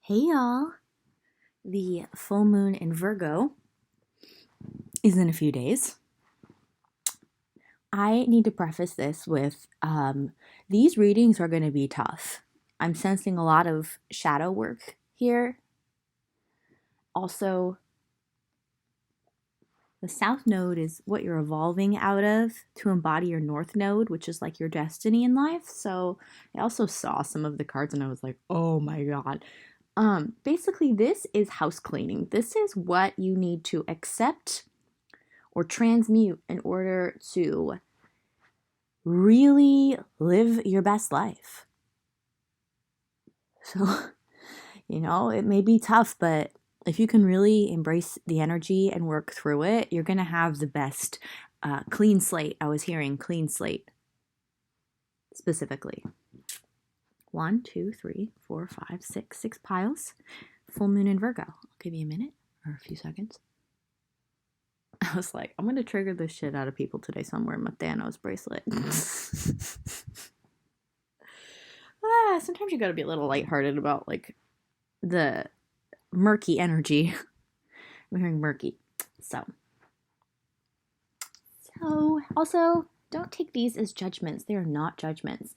Hey y'all! The full moon in Virgo is in a few days. I need to preface this with these readings are going to be tough. I'm sensing a lot of shadow work here. Also, the South Node is what you're evolving out of to embody your North Node, which is like your destiny in life. So I also saw some of the cards and I was like, oh my God. Basically, this is house cleaning. This is what you need to accept or transmute in order to really live your best life. So, it may be tough, but if you can really embrace the energy and work through it, you're going to have the best clean slate. I was hearing clean slate specifically. 1, 2, 3, 4, 5, 6 piles. Full moon in Virgo. I'll give you a minute or a few seconds. I was like, I'm going to trigger the shit out of people today, so I'm wearing my Thanos bracelet. Sometimes you got to be a little lighthearted about, like, the murky energy. I'm hearing murky. So, also, don't take these as judgments. They are not judgments.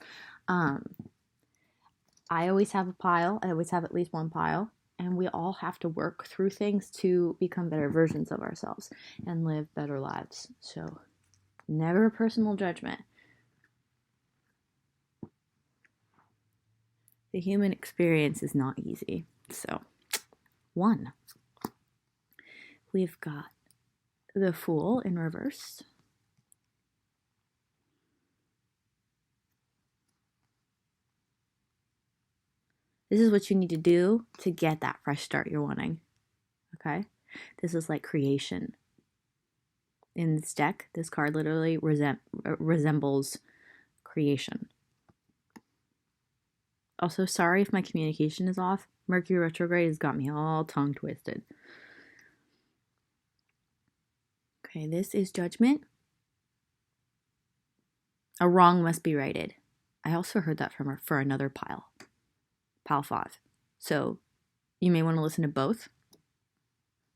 I always have a pile. I always have at least one pile. And we all have to work through things to become better versions of ourselves and live better lives. So, never a personal judgment. The human experience is not easy. So, 1. We've got the Fool in reverse. This is what you need to do to get that fresh start you're wanting. Okay? This is like creation. In this deck, this card literally resembles creation. Also, sorry if my communication is off. Mercury retrograde has got me all tongue twisted. Okay, this is Judgment. A wrong must be righted. I also heard that from her for another pile. Pile 5. So you may want to listen to both.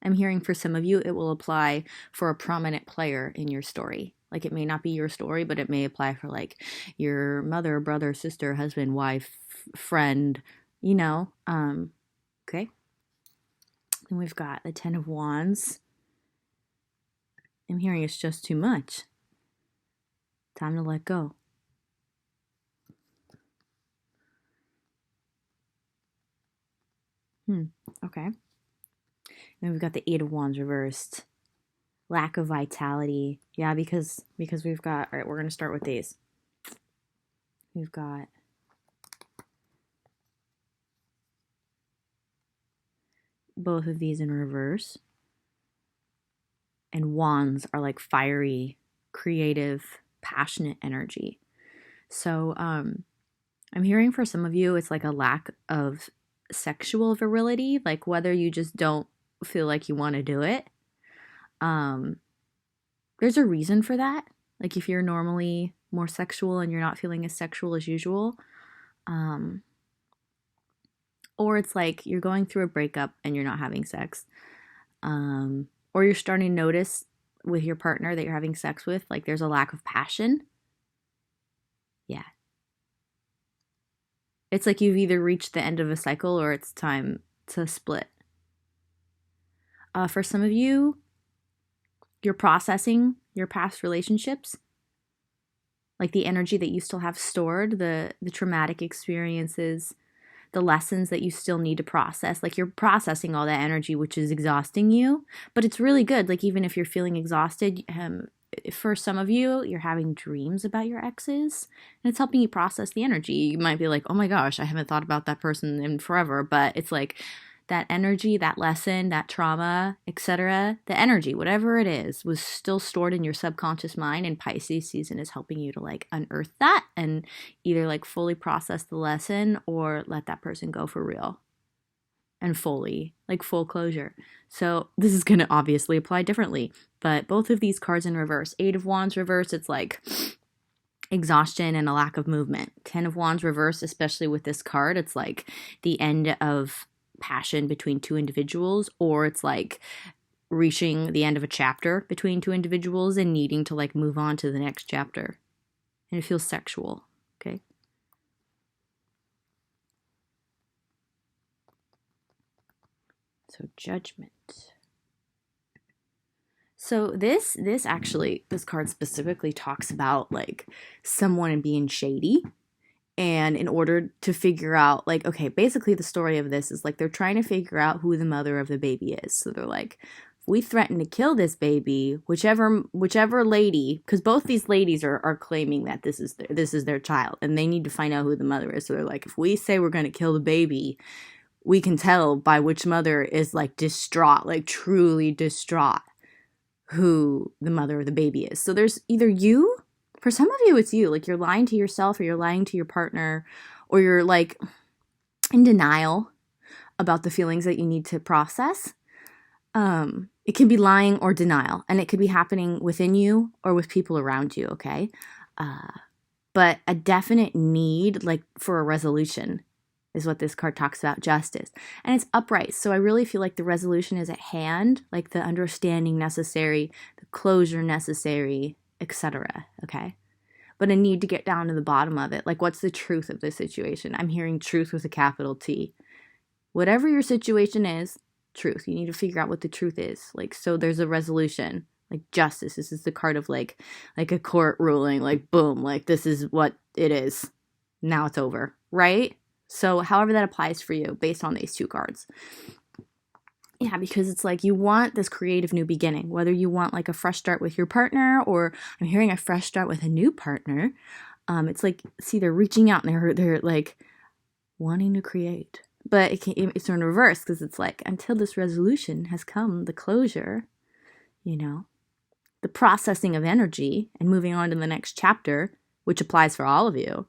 I'm hearing for some of you it will apply for a prominent player in your story. Like, it may not be your story, but it may apply for, like, your mother, brother, sister, husband, wife, friend, okay? Then we've got the 10 of Wands. I'm hearing it's just too much. Time to let go. Okay. Then we've got the 8 of Wands reversed. Lack of vitality. Yeah, because we've got, all right, we're going to start with these. We've got both of these in reverse. And Wands are like fiery, creative, passionate energy. So I'm hearing for some of you it's like a lack of sexual virility, like whether you just don't feel like you want to do it. There's a reason for that. Like, if you're normally more sexual and you're not feeling as sexual as usual, or it's like you're going through a breakup and you're not having sex, or you're starting to notice with your partner that you're having sex with, like, there's a lack of passion. Yeah. It's like you've either reached the end of a cycle or it's time to split. For some of you, you're processing your past relationships, like the energy that you still have stored, the traumatic experiences, the lessons that you still need to process. Like, you're processing all that energy, which is exhausting you, but it's really good. Like, even if you're feeling exhausted, for some of you, you're having dreams about your exes, and it's helping you process the energy. You might be like, oh my gosh, I haven't thought about that person in forever, but it's like that energy, that lesson, that trauma, etc., the energy, whatever it is, was still stored in your subconscious mind, and Pisces season is helping you to, like, unearth that and either, like, fully process the lesson or let that person go for real and fully, like, full closure. So this is going to obviously apply differently, but both of these cards in reverse. 8 of Wands reverse, it's like exhaustion and a lack of movement. 10 of Wands reverse, especially with this card, it's like the end of passion between two individuals, or it's like reaching the end of a chapter between two individuals and needing to like move on to the next chapter. And it feels sexual, okay? So Judgment. So this card specifically talks about like someone being shady. And in order to figure out, like, okay, basically the story of this is like they're trying to figure out who the mother of the baby is. So they're like, if we threaten to kill this baby, whichever lady, because both these ladies are claiming that this is their child, and they need to find out who the mother is. So they're like, if we say we're going to kill the baby, we can tell by which mother is like distraught, like truly distraught, who the mother of the baby is. So there's either you. For some of you, it's you. Like, you're lying to yourself, or you're lying to your partner, or you're, like, in denial about the feelings that you need to process. It can be lying or denial, and it could be happening within you or with people around you, okay? But a definite need, like, for a resolution is what this card talks about, justice. And it's upright, so I really feel like the resolution is at hand, like the understanding necessary, the closure necessary, etc. Okay? But a need to get down to the bottom of it. Like, what's the truth of this situation? I'm hearing truth with a capital T. Whatever your situation is, truth. You need to figure out what the truth is. Like, so there's a resolution. Like, justice. This is the card of like a court ruling. Like, boom. Like, this is what it is. Now it's over. Right? So however that applies for you based on these two cards. Yeah, because it's like you want this creative new beginning, whether you want like a fresh start with your partner, or I'm hearing a fresh start with a new partner. It's like, see, they're reaching out and they're like wanting to create, but it's in reverse, because it's like, until this resolution has come, the closure, the processing of energy and moving on to the next chapter, which applies for all of you.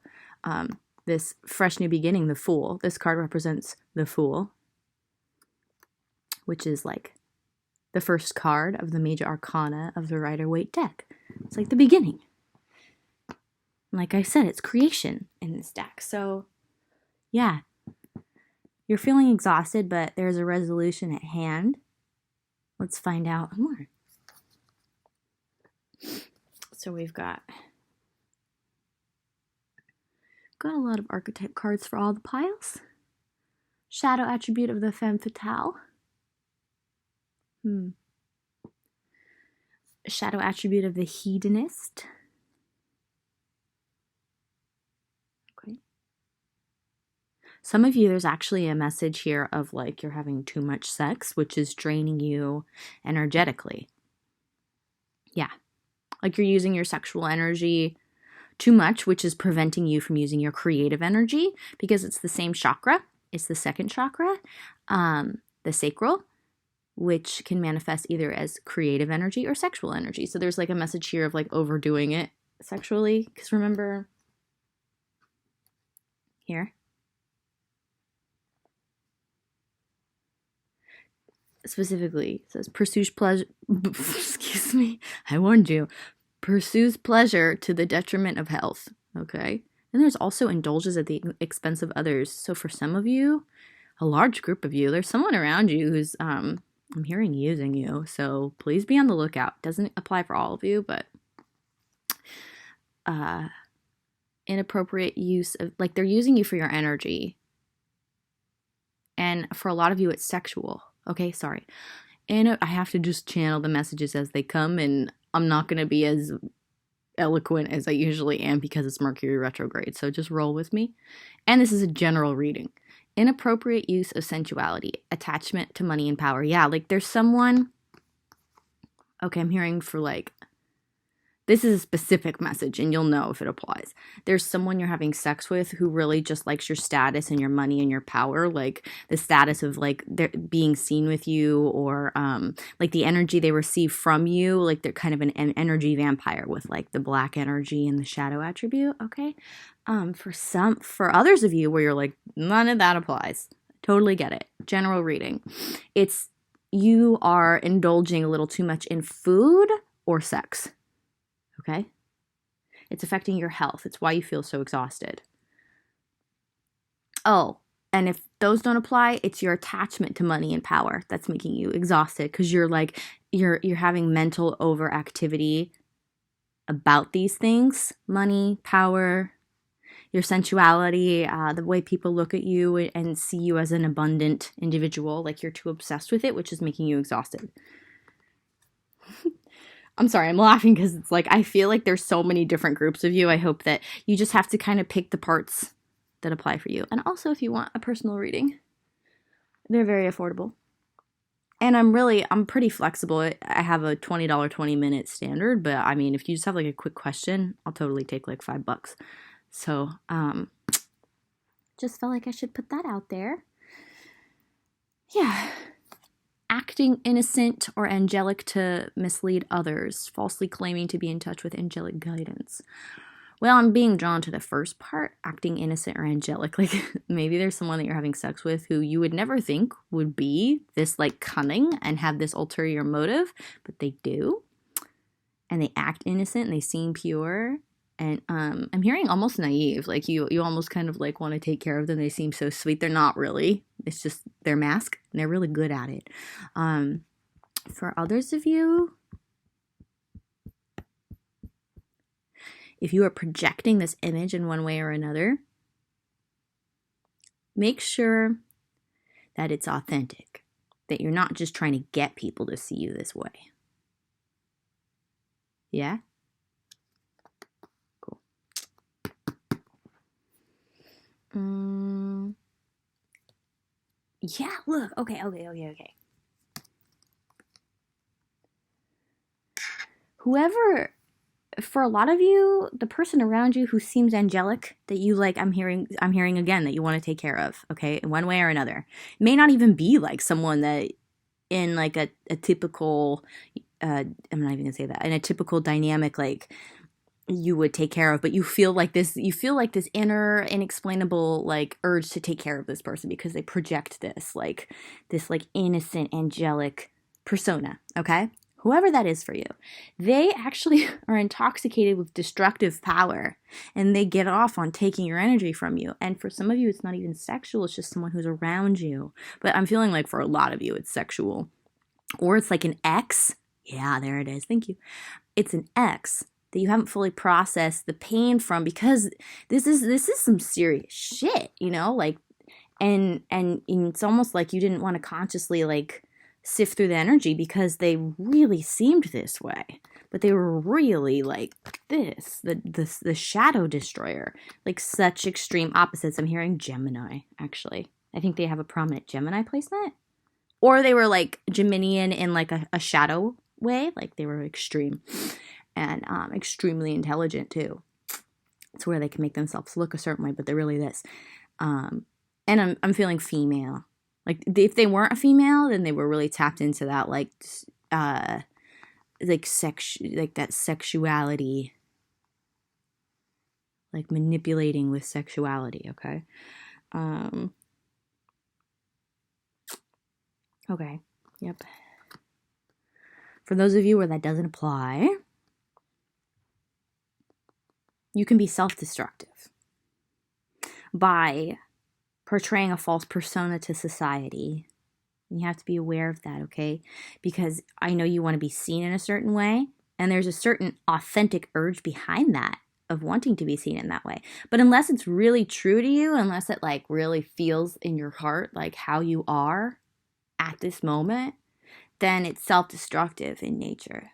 This fresh new beginning, the Fool. This card represents the Fool, which is like the first card of the major arcana of the Rider-Waite deck. It's like the beginning. Like I said, it's creation in this deck. So, yeah. You're feeling exhausted, but there's a resolution at hand. Let's find out more. So we've got a lot of archetype cards for all the piles. Shadow attribute of the femme fatale. Shadow attribute of the hedonist. Okay. Some of you, there's actually a message here of like you're having too much sex, which is draining you energetically. Yeah. Like you're using your sexual energy too much, which is preventing you from using your creative energy, because it's the same chakra. It's the second chakra, the sacral, which can manifest either as creative energy or sexual energy. So there's like a message here of like overdoing it sexually. Because remember here, specifically, it says pursues pleasure. Excuse me, I warned you. Pursues pleasure to the detriment of health. Okay. And there's also indulges at the expense of others. So for some of you, a large group of you, there's someone around you who's I'm hearing using you, so please be on the lookout. Doesn't apply for all of you, but inappropriate use of, like, they're using you for your energy. And for a lot of you, it's sexual. Okay, sorry. And I have to just channel the messages as they come, and I'm not going to be as eloquent as I usually am because it's Mercury retrograde, so just roll with me. And this is a general reading. Inappropriate use of sensuality, attachment to money and power. Yeah, like there's someone, okay, I'm hearing for like, this is a specific message and you'll know if it applies. There's someone you're having sex with who really just likes your status and your money and your power, like the status of like they're being seen with you, or like the energy they receive from you, like they're kind of an energy vampire with like the black energy and the shadow attribute, okay? For others of you where you're like, none of that applies. Totally get it. General reading. It's you are indulging a little too much in food or sex. Okay? It's affecting your health. It's why you feel so exhausted. Oh, And if those don't apply, it's your attachment to money and power that's making you exhausted, because you're like, you're having mental overactivity about these things: money, power, your sensuality, the way people look at you and see you as an abundant individual. Like, you're too obsessed with it, which is making you exhausted. I'm sorry, I'm laughing because it's like, I feel like there's so many different groups of you. I hope that you just have to kind of pick the parts that apply for you. And also, if you want a personal reading, they're very affordable. And I'm pretty flexible. I have a $20, 20-minute standard, but I mean, if you just have like a quick question, I'll totally take like $5. So, just felt like I should put that out there. Yeah. Acting innocent or angelic to mislead others, falsely claiming to be in touch with angelic guidance. Well, I'm being drawn to the first part, acting innocent or angelic. Like, maybe there's someone that you're having sex with who you would never think would be this, like, cunning and have this ulterior motive, but they do. And they act innocent and they seem pure. And I'm hearing almost naive. Like, you almost kind of, like, want to take care of them. They seem so sweet. They're not really. It's just their mask, and they're really good at it. For others of you, if you are projecting this image in one way or another, make sure that it's authentic, that you're not just trying to get people to see you this way. Yeah? Cool. Yeah, look. Okay. Whoever... For a lot of you, the person around you who seems angelic, that you like, I'm hearing again, that you want to take care of, okay, in one way or another. It may not even be like someone that in like a typical, I'm not even gonna say that, in a typical dynamic, like, you would take care of, but you feel like this inner, inexplainable, like, urge to take care of this person because they project this innocent, angelic persona, okay? Whoever that is for you, they actually are intoxicated with destructive power, and they get off on taking your energy from you. And for some of you, it's not even sexual. It's just someone who's around you. But I'm feeling like for a lot of you, it's sexual. Or it's like an ex. Yeah, there it is. Thank you. It's an ex that you haven't fully processed the pain from, because this is some serious shit, you know? Like, and it's almost like you didn't want to consciously, like, sift through the energy because they really seemed this way, but they were really like this, the shadow destroyer, like such extreme opposites. I'm hearing Gemini, actually. I think they have a prominent Gemini placement, or they were like Geminian in like a shadow way, like they were extreme and extremely intelligent too. It's where they can make themselves look a certain way, but they're really this. And I'm feeling female. Like, if they weren't a female, then they were really tapped into that, like that sexuality, like manipulating with sexuality, okay? Okay, yep. For those of you where that doesn't apply, you can be self-destructive by portraying a false persona to society. And you have to be aware of that, okay? Because I know you want to be seen in a certain way, and there's a certain authentic urge behind that of wanting to be seen in that way. But unless it's really true to you, unless it like really feels in your heart like how you are at this moment, then it's self-destructive in nature.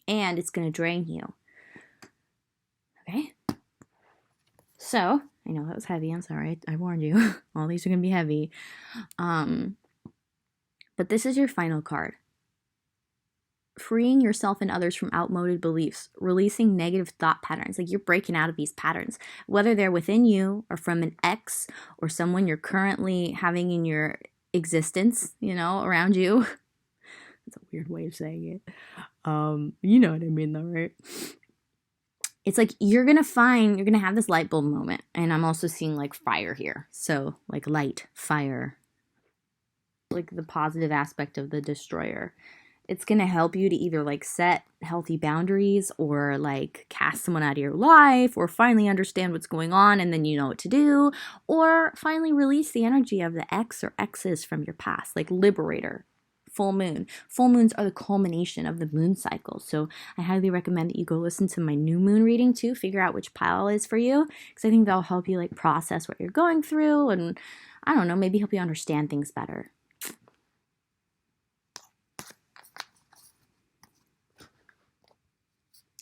And it's going to drain you. Okay? So, I know that was heavy. I'm sorry. I warned you. All these are going to be heavy. But this is your final card. Freeing yourself and others from outmoded beliefs. Releasing negative thought patterns. Like, you're breaking out of these patterns. Whether they're within you or from an ex or someone you're currently having in your existence, you know, around you. That's a weird way of saying it. You know what I mean though, right? It's like you're going to have this light bulb moment. And I'm also seeing like fire here. So like light, fire, like the positive aspect of the destroyer. It's going to help you to either like set healthy boundaries or like cast someone out of your life or finally understand what's going on and then you know what to do, or finally release the energy of the ex or exes from your past, like liberator. Full moon. Full moons are the culmination of the moon cycle. So I highly recommend that you go listen to my new moon reading too, figure out which pile is for you, because I think that'll help you like process what you're going through and I don't know, maybe help you understand things better.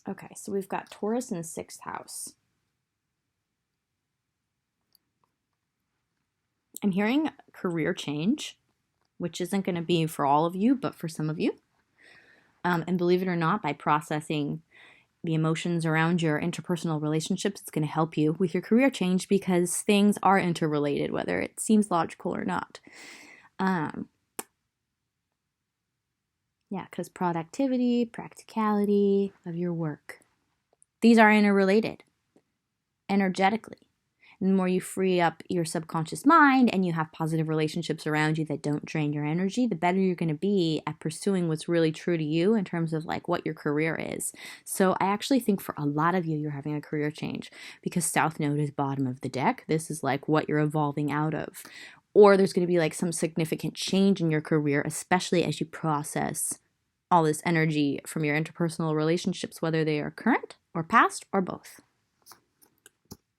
Okay, so we've got Taurus in the 6th house. I'm hearing career change, which isn't going to be for all of you, but for some of you. And believe it or not, by processing the emotions around your interpersonal relationships, it's going to help you with your career change because things are interrelated, whether it seems logical or not. Yeah, because productivity, practicality of your work, these are interrelated energetically. And the more you free up your subconscious mind and you have positive relationships around you that don't drain your energy, the better you're going to be at pursuing what's really true to you in terms of like what your career is. So I actually think for a lot of you, you're having a career change because South Node is bottom of the deck. This is like what you're evolving out of. Or there's going to be like some significant change in your career, especially as you process all this energy from your interpersonal relationships, whether they are current or past or both.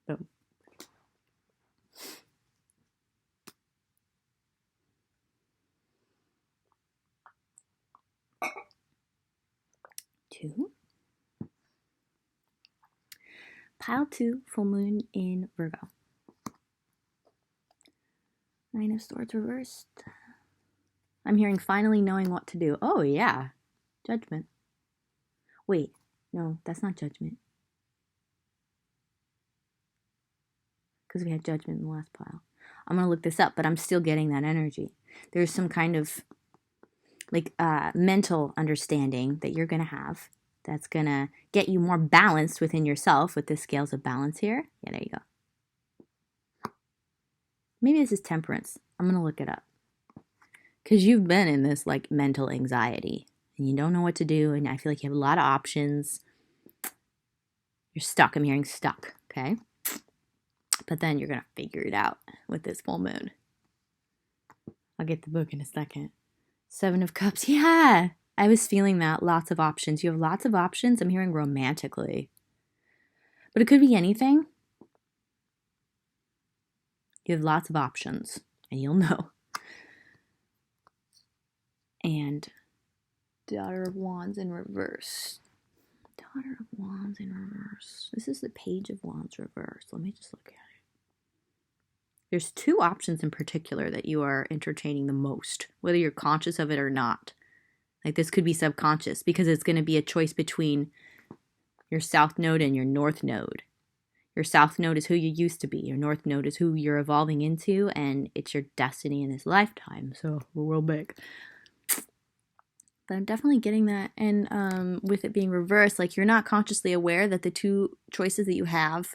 Boom. Two. Pile 2, full moon in Virgo. 9 of Swords reversed. I'm hearing finally knowing what to do. Oh, yeah. Judgment. Wait, no, that's not Judgment. Because we had Judgment in the last pile. I'm going to look this up, but I'm still getting that energy. There's some kind of like mental understanding that you're going to have that's going to get you more balanced within yourself with the scales of balance here. Yeah, there you go. Maybe this is Temperance. I'm going to look it up. Because you've been in this like mental anxiety and you don't know what to do. And I feel like you have a lot of options. You're stuck. I'm hearing stuck. Okay. But then you're going to figure it out with this full moon. I'll get the book in a second. 7 of Cups. Yeah. I was feeling that. Lots of options. You have lots of options. I'm hearing romantically. But it could be anything. You have lots of options. And you'll know. And Daughter of Wands in reverse. Daughter of Wands in reverse. This is the Page of Wands reverse. Let me just look at it. There's 2 options in particular that you are entertaining the most, whether you're conscious of it or not. Like this could be subconscious because it's going to be a choice between your South Node and your North Node. Your South Node is who you used to be. Your North Node is who you're evolving into, and it's your destiny in this lifetime. So we're real big. But I'm definitely getting that. And with it being reversed, like you're not consciously aware that the 2 choices that you have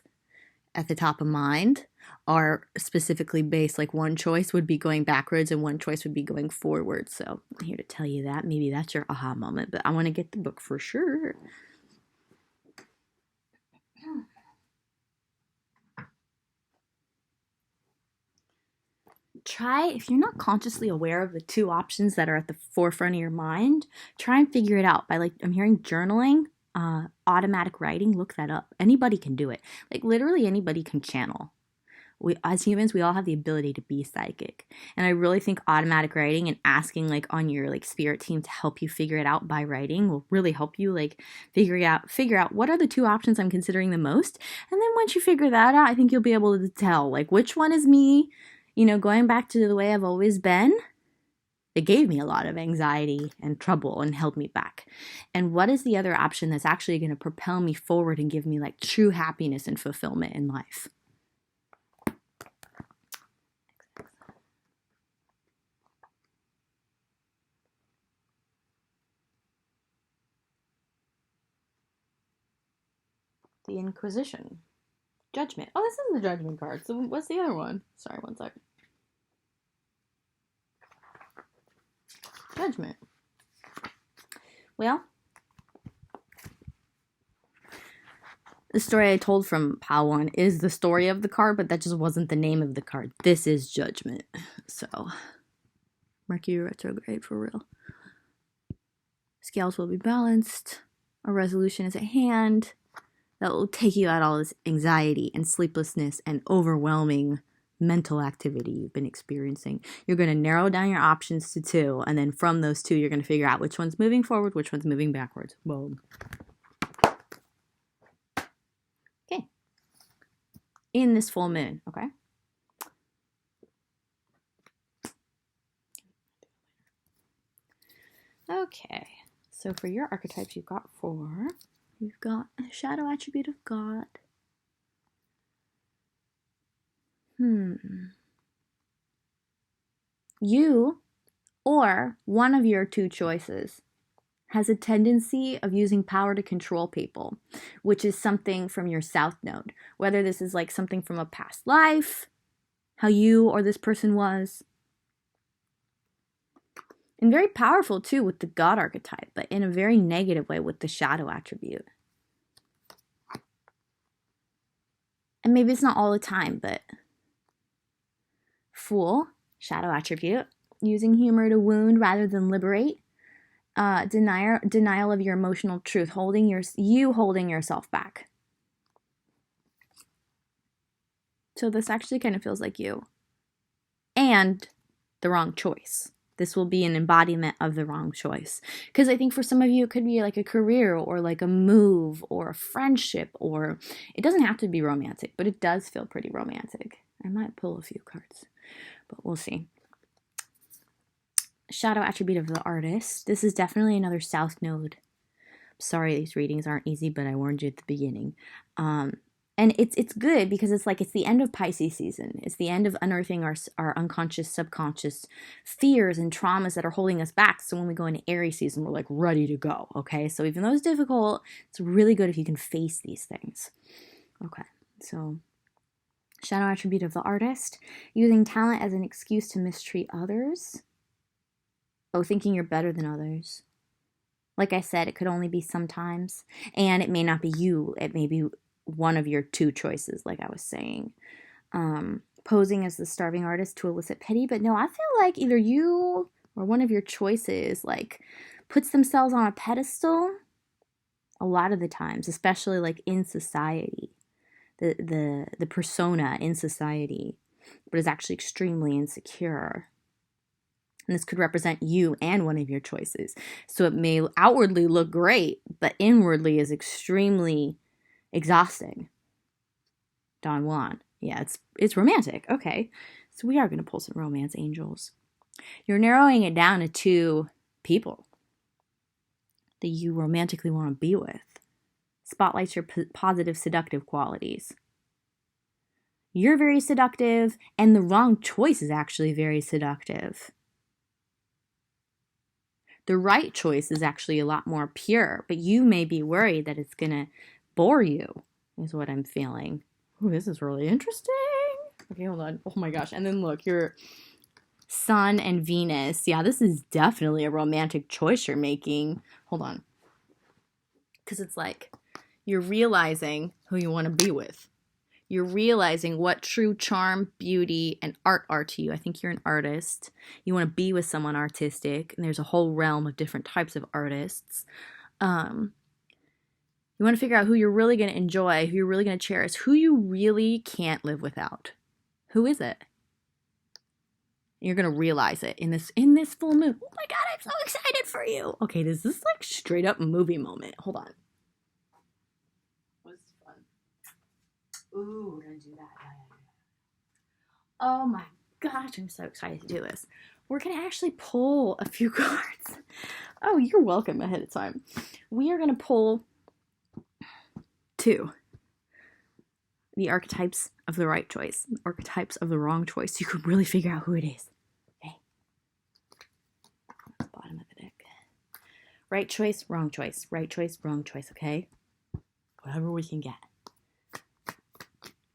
at the top of mind are specifically based, like one choice would be going backwards and one choice would be going forward. So I'm here to tell you that. Maybe that's your aha moment, but I want to get the book for sure. Try, if you're not consciously aware of the 2 options that are at the forefront of your mind, try and figure it out by like, I'm hearing journaling, automatic writing, look that up. Anybody can do it. Like literally anybody can channel. We, as humans, we all have the ability to be psychic. And I really think automatic writing and asking like on your like spirit team to help you figure it out by writing will really help you like figure out what are the 2 options I'm considering the most. And then once you figure that out, I think you'll be able to tell like which one is me. You know, going back to the way I've always been, it gave me a lot of anxiety and trouble and held me back. And what is the other option that's actually going to propel me forward and give me like true happiness and fulfillment in life? The Inquisition. Judgment. Oh, this is the Judgment card. So what's the other one? Sorry, one second. Judgment. Well, the story I told from Pile 1 is the story of the card, but that just wasn't the name of the card. This is Judgment. So, Mercury retrograde for real. Scales will be balanced. A resolution is at hand that will take you out all this anxiety and sleeplessness and overwhelming mental activity you've been experiencing. You're going to narrow down your options to 2, and then from those 2, you're going to figure out which one's moving forward, which one's moving backwards. Boom. Okay. In this full moon, okay? Okay. So for your archetypes, you've got 4. You've got a shadow attribute of God. You, or one of your 2 choices, has a tendency of using power to control people, which is something from your South Node. Whether this is like something from a past life, how you or this person was. And very powerful too with the God archetype, but in a very negative way with the shadow attribute. And maybe it's not all the time, but Fool, shadow attribute, using humor to wound rather than liberate. Denial of your emotional truth, holding yourself back. So this actually kind of feels like you. And the wrong choice. This will be an embodiment of the wrong choice. Because I think for some of you, it could be like a career or like a move or a friendship, or it doesn't have to be romantic, but it does feel pretty romantic. I might pull a few cards, but we'll see. Shadow attribute of the artist. This is definitely another South Node. Sorry, these readings aren't easy, but I warned you at the beginning. And it's good because it's the end of Pisces season. It's the end of unearthing our unconscious, subconscious fears and traumas that are holding us back. So when we go into Aries season, we're like ready to go, okay? So even though it's difficult, it's really good if you can face these things. Okay, so shadow attribute of the artist. Using talent as an excuse to mistreat others. Oh, thinking you're better than others. Like I said, it could only be sometimes. And it may not be you. It may be one of your 2 choices, like I was saying. Posing as the starving artist to elicit pity. But no, I feel like either you or one of your choices puts themselves on a pedestal a lot of the times, especially in society. The persona in society, but is actually extremely insecure. And this could represent you and one of your choices. So it may outwardly look great, but inwardly is extremely exhausting. Don Juan. Yeah, it's romantic. Okay. So we are going to pull some romance angels. You're narrowing it down to 2 people that you romantically want to be with. Spotlights your positive, seductive qualities. You're very seductive, and the wrong choice is actually very seductive. The right choice is actually a lot more pure, but you may be worried that it's going to bore you, is what I'm feeling. Ooh, this is really interesting. Okay, hold on. Oh my gosh. And then look, your Sun and Venus. Yeah, this is definitely a romantic choice you're making. Hold on. Because it's you're realizing who you want to be with. You're realizing what true charm, beauty, and art are to you. I think you're an artist. You want to be with someone artistic, and there's a whole realm of different types of artists. You want to figure out who you're really going to enjoy, who you're really going to cherish, who you really can't live without. Who is it? You're going to realize it in this full moon. Oh my God, I'm so excited for you. Okay, this is straight up movie moment. Hold on. Ooh, we're going to do that. Oh my gosh, I'm so excited to do this. We're going to actually pull a few cards. Oh, you're welcome ahead of time. We are going to pull 2. The archetypes of the right choice, archetypes of the wrong choice. You can really figure out who it is. Okay. Bottom of the deck. Right choice, wrong choice. Right choice, wrong choice, okay? Whatever we can get.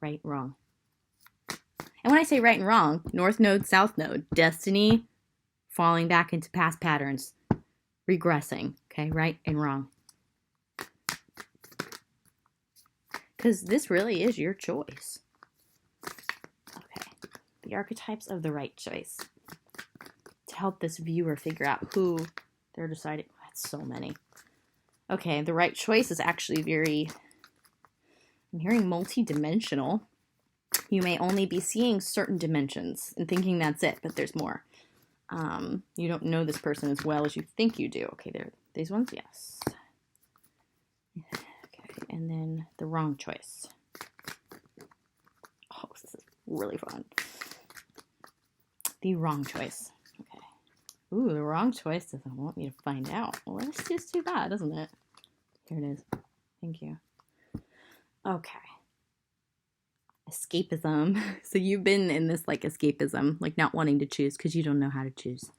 Right, wrong. And when I say right and wrong, North Node, South Node, destiny, falling back into past patterns, regressing, okay, right and wrong. Because this really is your choice. Okay, the archetypes of the right choice. To help this viewer figure out who they're deciding. That's so many. Okay, the right choice is actually very, I'm hearing multi-dimensional. You may only be seeing certain dimensions and thinking that's it, but there's more. You don't know this person as well as you think you do. Okay, there, these ones, yes. Okay, and then the wrong choice. Oh, this is really fun. The wrong choice. Okay. Ooh, the wrong choice doesn't want me to find out. Well, that's just too bad, isn't it? Here it is. Thank you. Okay. Escapism. So you've been in this like escapism, like not wanting to choose because you don't know how to choose.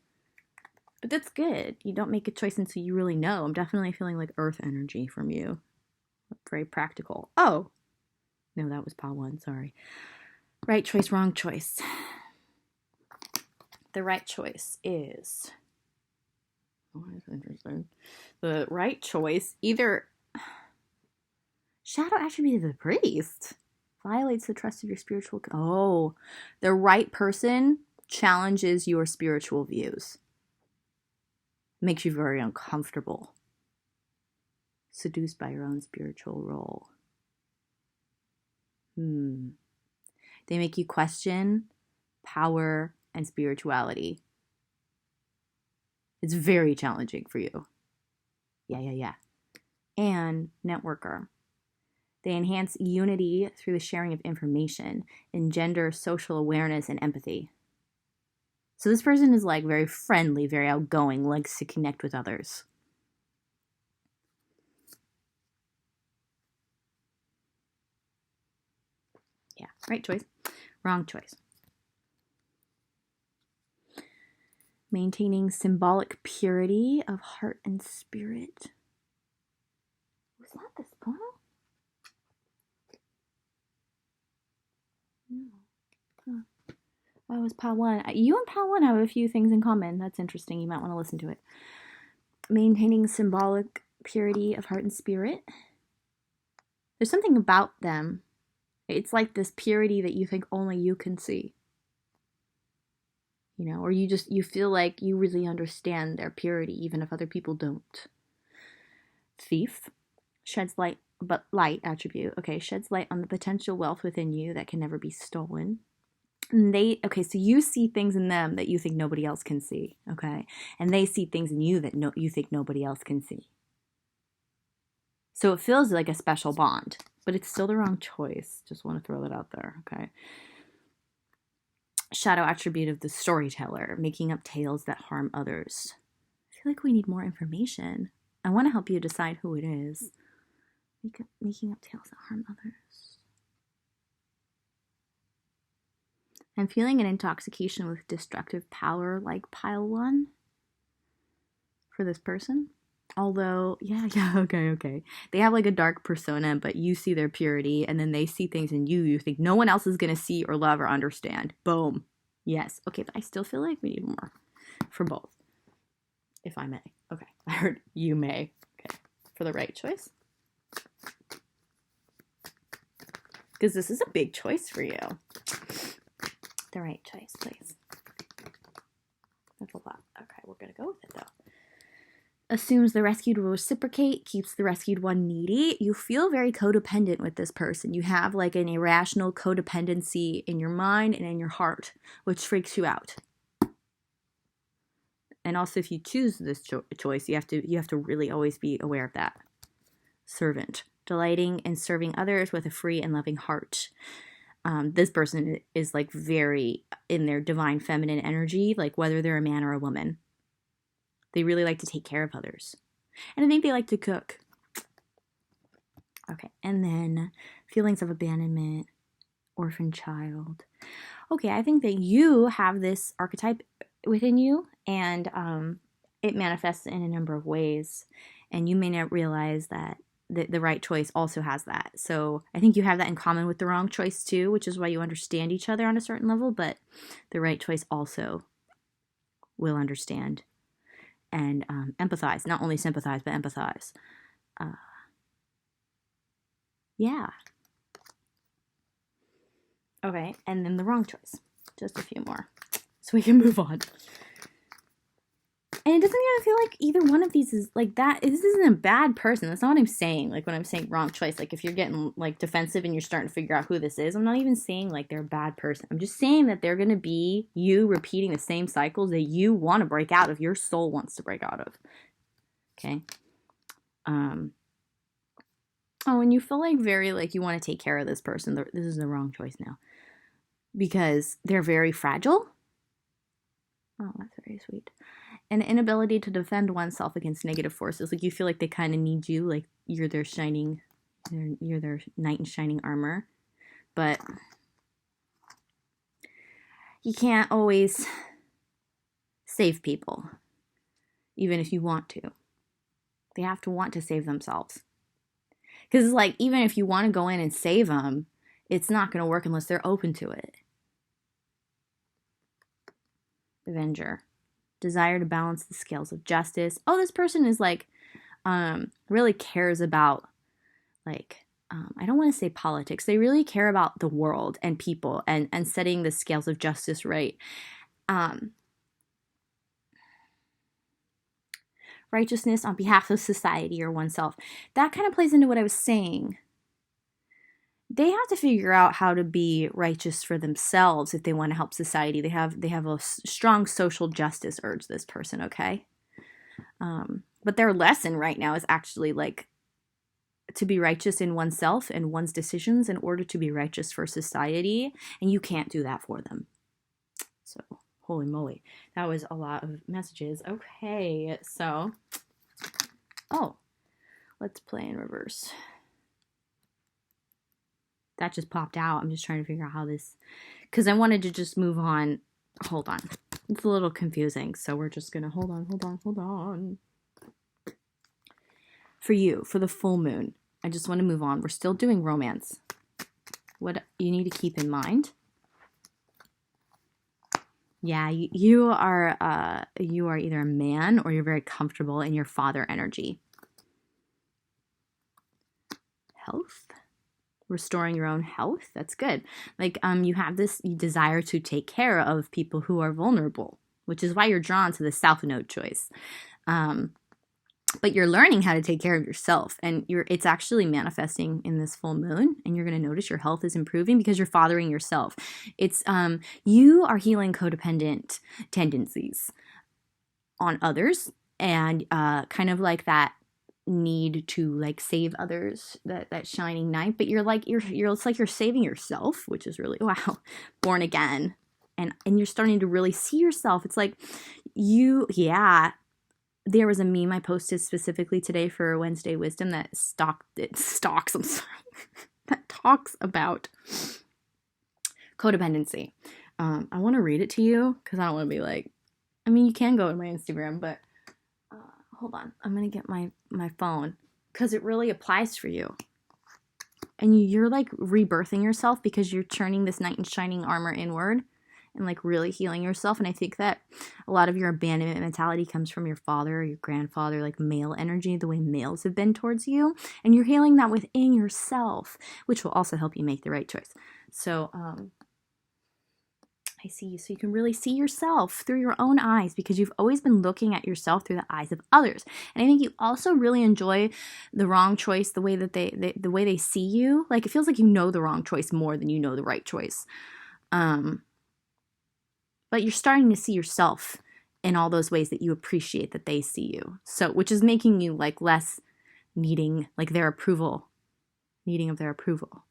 But that's good. You don't make a choice until you really know. I'm definitely feeling like earth energy from you. Very practical. Oh. No, that was pile 1. Sorry. Right choice, wrong choice. The right choice is... Oh, that's interesting. The right choice, either... Shadow attribute of the priest violates the trust of your spiritual... Oh, the right person challenges your spiritual views. Makes you very uncomfortable. Seduced by your own spiritual role. They make you question power and spirituality. It's very challenging for you. Yeah. And networker. They enhance unity through the sharing of information, engender social awareness and empathy. So this person is like very friendly, very outgoing, likes to connect with others. Yeah, right choice. Wrong choice. Maintaining symbolic purity of heart and spirit. Was that this portal? No. Huh. Oh, it was pile 1. You and pile 1 have a few things in common. That's interesting. You might want to listen to it. Maintaining symbolic purity of heart and spirit. There's something about them. It's like this purity that you think only you can see. You know, or you feel like you really understand their purity, even if other people don't. Thief. Sheds light, but light attribute. Okay, sheds light on the potential wealth within you that can never be stolen. And so you see things in them that you think nobody else can see, okay? And they see things in you that you think nobody else can see. So it feels like a special bond, but it's still the wrong choice. Just want to throw that out there, okay? Shadow attribute of the storyteller, making up tales that harm others. I feel like we need more information. I want to help you decide who it is. Making up tales that harm others. I'm feeling an intoxication with destructive power like pile 1 for this person. Although, yeah, okay. They have like a dark persona, but you see their purity, and then they see things in you think no one else is going to see or love or understand. Boom. Yes. Okay, but I still feel like we need more for both. If I may. Okay, I heard you may. Okay, for the right choice. Because this is a big choice for you. The right choice, please. That's a lot. Okay, we're going to go with it, though. Assumes the rescued will reciprocate, keeps the rescued one needy. You feel very codependent with this person. You have like an irrational codependency in your mind and in your heart, which freaks you out. And also, if you choose this choice, you have to really always be aware of that. Servant. Delighting in serving others with a free and loving heart. This person is like very in their divine feminine energy, like whether they're a man or a woman. They really like to take care of others. And I think they like to cook. Okay, and then feelings of abandonment, orphan child. Okay, I think that you have this archetype within you, and it manifests in a number of ways. And you may not realize that the right choice also has that. So I think you have that in common with the wrong choice too, which is why you understand each other on a certain level, but the right choice also will understand and empathize. Not only sympathize, but empathize. Yeah. Okay, and then the wrong choice. Just a few more, so we can move on. And it doesn't even feel like either one of these is like that. This isn't a bad person. That's not what I'm saying. Like when I'm saying wrong choice, like if you're getting like defensive and you're starting to figure out who this is, I'm not even saying like they're a bad person. I'm just saying that they're going to be you repeating the same cycles that you want to break out of, your soul wants to break out of. Okay. Oh, and you feel like very like you want to take care of this person. This is the wrong choice now. Because they're very fragile. Oh, that's very sweet. An inability to defend oneself against negative forces. Like you feel like they kind of need you, like you're their knight in shining armor. But you can't always save people, even if you want to. They have to want to save themselves. Because like even if you want to go in and save them, it's not going to work unless they're open to it. Avenger. Desire to balance the scales of justice. Oh, this person is like, really cares about, like, I don't want to say politics. They really care about the world and people and setting the scales of justice right. Righteousness on behalf of society or oneself. That kind of plays into what I was saying. They have to figure out how to be righteous for themselves if they want to help society. They have a strong social justice urge, this person, okay? But their lesson right now is actually like to be righteous in oneself and one's decisions in order to be righteous for society, and you can't do that for them. So, holy moly. That was a lot of messages. Okay, so, let's play in reverse. That just popped out. I'm just trying to figure out how this, because I wanted to just move on. Hold on. It's a little confusing, so we're just going to hold on. For you, for the full moon, I just want to move on. We're still doing romance. What you need to keep in mind. Yeah, you are either a man or you're very comfortable in your father energy. Health. Restoring your own health. That's good. Like, you have this desire to take care of people who are vulnerable, which is why you're drawn to the South Node choice. But you're learning how to take care of yourself, and it's actually manifesting in this full moon, and you're going to notice your health is improving because you're fathering yourself. It's, you are healing codependent tendencies on others, and kind of like that need to like save others, that shining knight, but you're it's like you're saving yourself, which is really wow, born again, and you're starting to really see yourself. It's like there was a meme I posted specifically today for Wednesday Wisdom that that talks about codependency. I want to read it to you because I don't want to be like, I mean, you can go to my Instagram, but hold on. I'm going to get my phone because it really applies for you. And you're like rebirthing yourself because you're turning this knight in shining armor inward and like really healing yourself. And I think that a lot of your abandonment mentality comes from your father or your grandfather, like male energy, the way males have been towards you. And you're healing that within yourself, which will also help you make the right choice. So, I see you. So you can really see yourself through your own eyes because you've always been looking at yourself through the eyes of others. And I think you also really enjoy the wrong choice, the way that the way they see you. Like it feels like you know the wrong choice more than you know the right choice. But you're starting to see yourself in all those ways that you appreciate that they see you. So, which is making you like less needing like their approval, needing of their approval.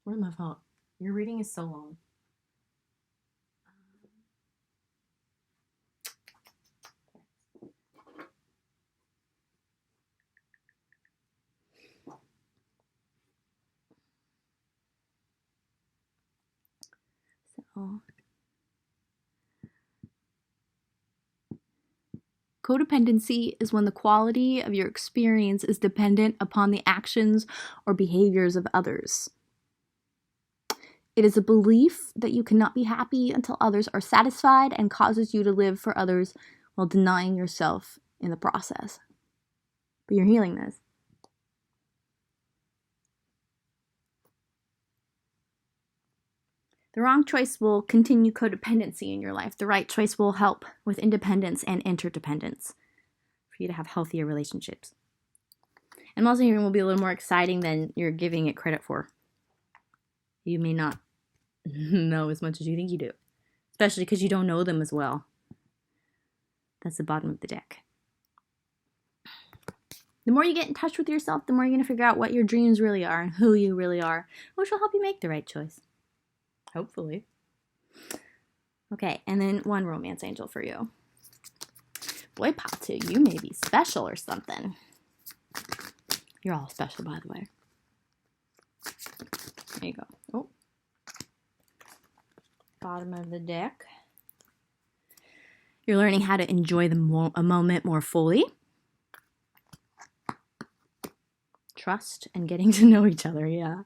Where's my phone? Your reading is so long. So, codependency is when the quality of your experience is dependent upon the actions or behaviors of others. It is a belief that you cannot be happy until others are satisfied and causes you to live for others while denying yourself in the process. But you're healing this. The wrong choice will continue codependency in your life. The right choice will help with independence and interdependence for you to have healthier relationships. And most healing will be a little more exciting than you're giving it credit for. You may not know as much as you think you do, especially because you don't know them as well. That's the bottom of the deck. The more you get in touch with yourself, the more you're going to figure out what your dreams really are and who you really are, which will help you make the right choice. Hopefully. Okay, and then one romance angel for you. Boy, Patu, you may be special or something. You're all special, by the way. There you go. Oh. Bottom of the deck. You're learning how to enjoy a moment more fully. Trust and getting to know each other, yeah.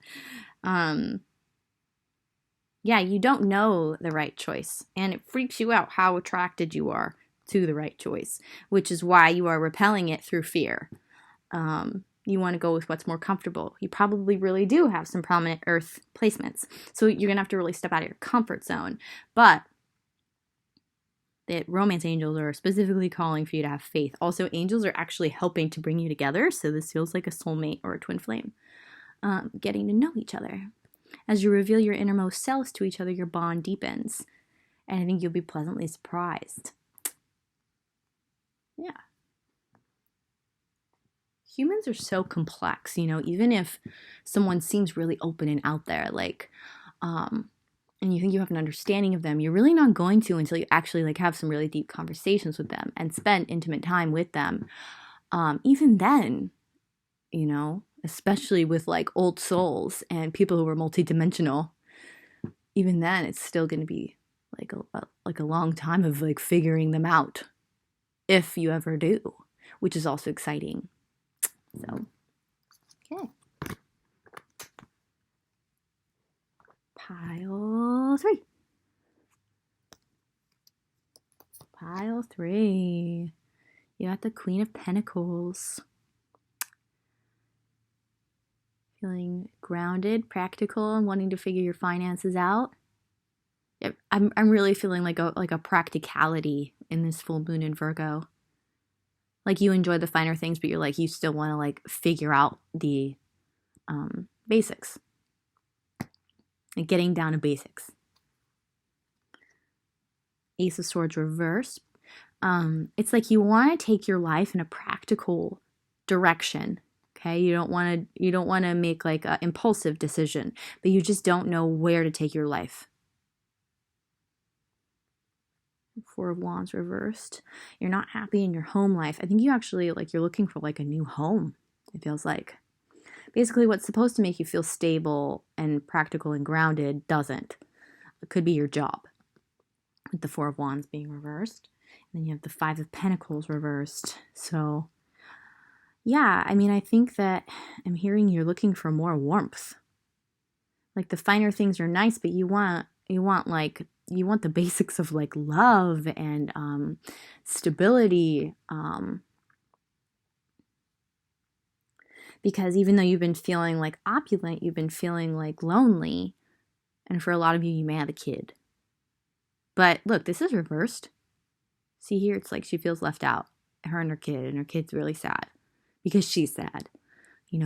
Yeah, you don't know the right choice, and it freaks you out how attracted you are to the right choice, which is why you are repelling it through fear. You want to go with what's more comfortable. You probably really do have some prominent earth placements, so you're going to have to really step out of your comfort zone. But the romance angels are specifically calling for you to have faith. Also, angels are actually helping to bring you together, so this feels like a soulmate or a twin flame. Getting to know each other. As you reveal your innermost selves to each other, your bond deepens. And I think you'll be pleasantly surprised. Yeah. Humans are so complex, even if someone seems really open and out there, and you think you have an understanding of them, you're really not going to until you actually have some really deep conversations with them and spend intimate time with them. Even then, especially with old souls and people who are multidimensional, even then it's still going to be a long time of figuring them out, if you ever do, which is also exciting. So, okay. Pile 3. Pile 3. You got the Queen of Pentacles. Feeling grounded, practical, and wanting to figure your finances out. I'm really feeling like a practicality in this full moon in Virgo. You enjoy the finer things, but you're you still want to figure out the basics. Getting down to basics. Ace of Swords reverse. It's you want to take your life in a practical direction. Okay, you don't want to make an impulsive decision, but you just don't know where to take your life. Four of Wands reversed. You're not happy in your home life. I think you actually you're looking for a new home. It feels like. Basically, what's supposed to make you feel stable and practical and grounded doesn't. It could be your job. With the Four of Wands being reversed. And then you have the Five of Pentacles reversed. So, yeah, I think that I'm hearing you're looking for more warmth. The finer things are nice, but you want the basics of love and stability. Because even though you've been feeling opulent, you've been feeling lonely. And for a lot of you, you may have a kid. But look, this is reversed. See here, it's she feels left out. Her and her kid's really sad. Because she's sad.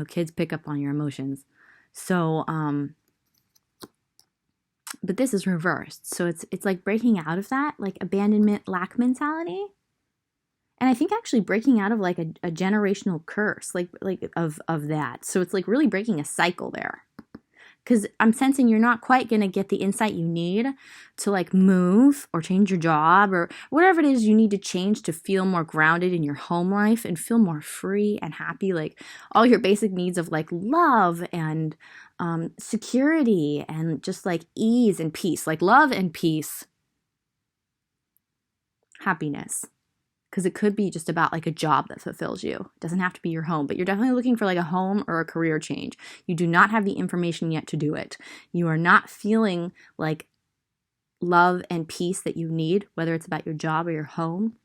Kids pick up on your emotions. So, but this is reversed. So it's breaking out of that, abandonment, lack mentality. And I think actually breaking out of a generational curse, of that. So it's really breaking a cycle there. Because I'm sensing you're not quite going to get the insight you need to move or change your job or whatever it is you need to change to feel more grounded in your home life and feel more free and happy. All your basic needs of love and security and just ease and peace, love and peace, happiness. because it could be just about like a job that fulfills you. It doesn't have to be your home, but you're definitely looking for like a home or a career change. You do not have the information yet to do it. You are not feeling like love and peace that you need, whether it's about your job or your home.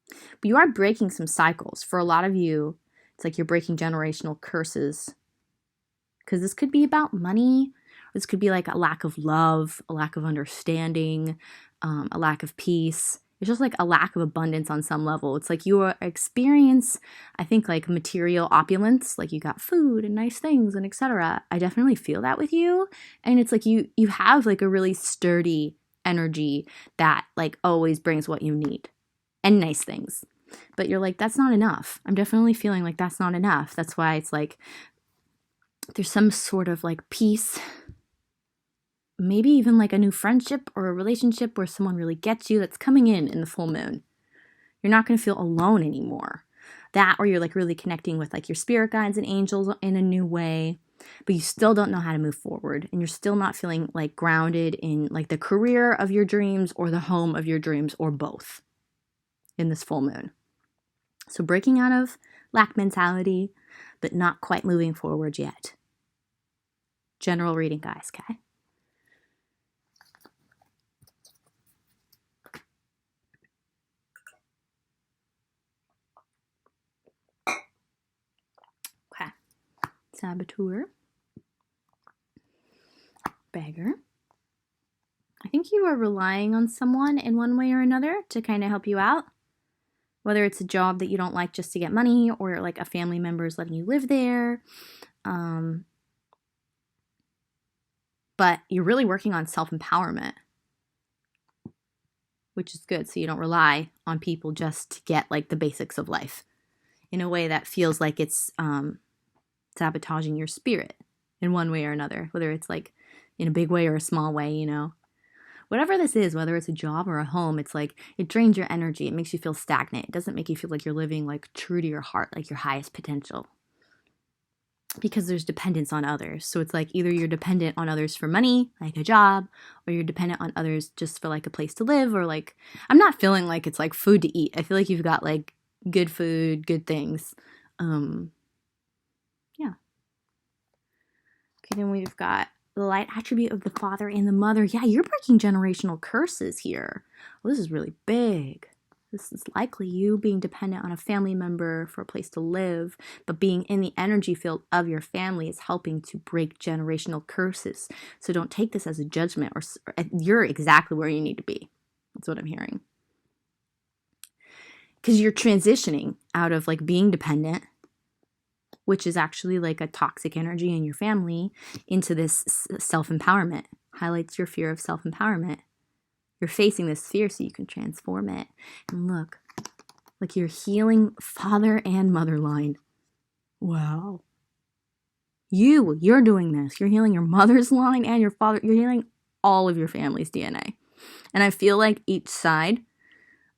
But you are breaking some cycles. For a lot of you, it's like you're breaking generational curses, because this could be about money. This could be like a lack of love, a lack of understanding, a lack of peace. It's just like a lack of abundance on some level. It's like you experience, I think, like material opulence, like you got food and nice things and etc. I definitely feel that with you. And it's like you have like a really sturdy energy that like always brings what you need and nice things. But you're like, that's not enough. I'm definitely feeling like that's not enough. That's why it's like there's some sort of like peace, maybe even like a new friendship or a relationship where someone really gets you that's coming in the full moon. You're not going to feel alone anymore. That, or you're like really connecting with like your spirit guides and angels in a new way, but you still don't know how to move forward, and you're still not feeling like grounded in like the career of your dreams or the home of your dreams, or both in this full moon. So breaking out of lack mentality, but not quite moving forward yet. General reading, guys, okay? Okay. Saboteur. Beggar. I think you are relying on someone in one way or another to kind of help you out. Whether it's a job that you don't like just to get money, or like a family member is letting you live there. But you're really working on self-empowerment, which is good. So you don't rely on people just to get like the basics of life in a way that feels like it's sabotaging your spirit in one way or another, whether it's like in a big way or a small way, you know. Whatever this is, whether it's a job or a home, it's like it drains your energy. It makes you feel stagnant. It doesn't make you feel like you're living like true to your heart, like your highest potential. Because there's dependence on others. So it's like either you're dependent on others for money, like a job, or you're dependent on others just for like a place to live, or like, I'm not feeling like it's like food to eat. I feel like you've got like good food, good things. Yeah. Okay, then we've got the light attribute of the father and the mother. Yeah, you're breaking generational curses here. Well, this is really big. This is likely you being dependent on a family member for a place to live, but being in the energy field of your family is helping to break generational curses. So don't take this as a judgment, or you're exactly where you need to be. That's what I'm hearing. Because you're transitioning out of like being dependent, which is actually like a toxic energy in your family, into this self-empowerment. Highlights your fear of self-empowerment. You're facing this fear so you can transform it. And look, like you're healing father and mother line. Wow. You're doing this. You're healing your mother's line and your father. You're healing all of your family's DNA. And I feel like each side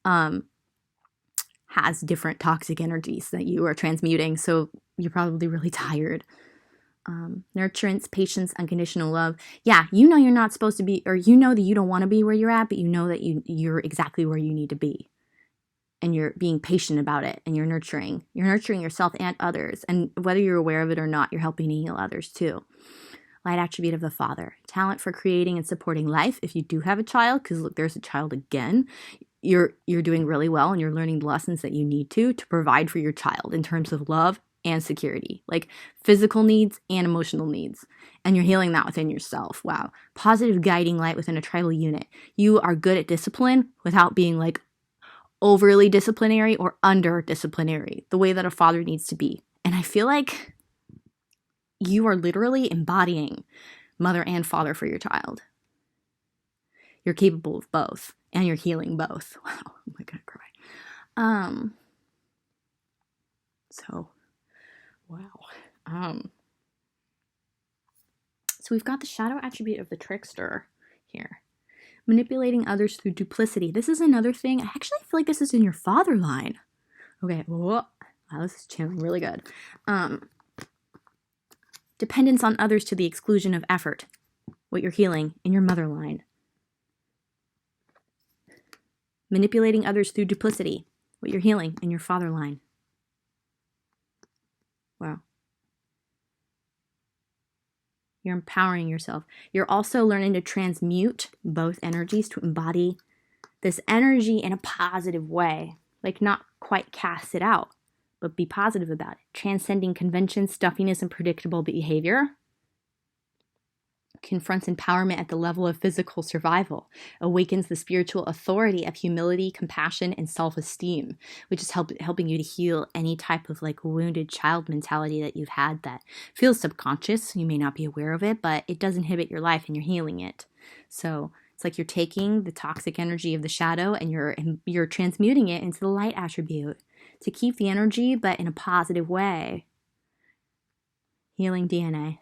has different toxic energies that you are transmuting. So you're probably really tired. Nurturance, patience, unconditional love. Yeah, you know you're not supposed to be, or you know that you don't want to be where you're at, but you know that you're exactly where you need to be. And you're being patient about it, and you're nurturing. You're nurturing yourself and others. And whether you're aware of it or not, you're helping to heal others too. Light attribute of the father. Talent for creating and supporting life. If you do have a child, because look, there's a child again, you're doing really well, and you're learning the lessons that you need to provide for your child in terms of love and security, like physical needs and emotional needs. And you're healing that within yourself. Wow. Positive guiding light within a tribal unit. You are good at discipline without being like overly disciplinary or under disciplinary, the way that a father needs to be. And I feel like you are literally embodying mother and father for your child. You're capable of both, and you're healing both. Wow. Oh my God, cry. So wow. So we've got the shadow attribute of the trickster here. Manipulating others through duplicity. This is another thing. I actually feel like this is in your father line. Okay. Whoa. Wow, this is channeling really good. Dependence on others to the exclusion of effort. What you're healing in your mother line. manipulating others through duplicity, what you're healing in your father line. Wow. You're empowering yourself. You're also learning to transmute both energies to embody this energy in a positive way. Like not quite cast it out, but be positive about it. Transcending convention, stuffiness, and predictable behavior. Confronts empowerment at the level of physical survival, awakens the spiritual authority of humility, compassion, and self-esteem, which is helping you to heal any type of like wounded child mentality that you've had that feels subconscious. You may not be aware of it, but it does inhibit your life and you're healing it. So it's like you're taking the toxic energy of the shadow and you're transmuting it into the light attribute to keep the energy, but in a positive way. Healing DNA.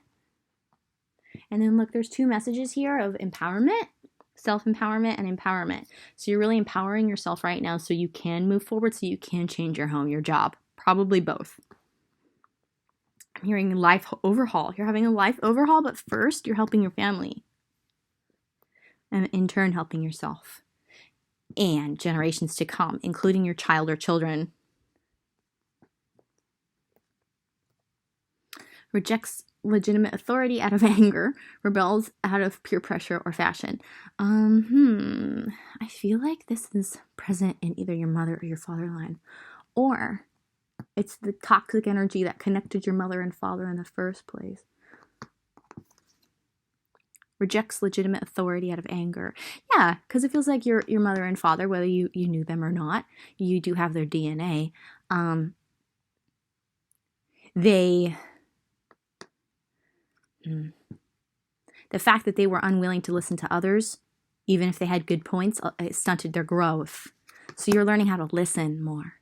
And then look, there's 2 messages here of empowerment, self-empowerment and empowerment. So you're really empowering yourself right now so you can move forward, so you can change your home, your job, probably both. I'm hearing life overhaul. You're having a life overhaul, but first you're helping your family. And in turn, helping yourself and generations to come, including your child or children. Rejects legitimate authority out of anger, rebels out of peer pressure or fashion. I feel like this is present in either your mother or your father line, or it's the toxic energy that connected your mother and father in the first place. Rejects legitimate authority out of anger. Yeah, because it feels like your mother and father, whether you knew them or not, you do have their DNA. The fact that they were unwilling to listen to others, even if they had good points, it stunted their growth. So you're learning how to listen more,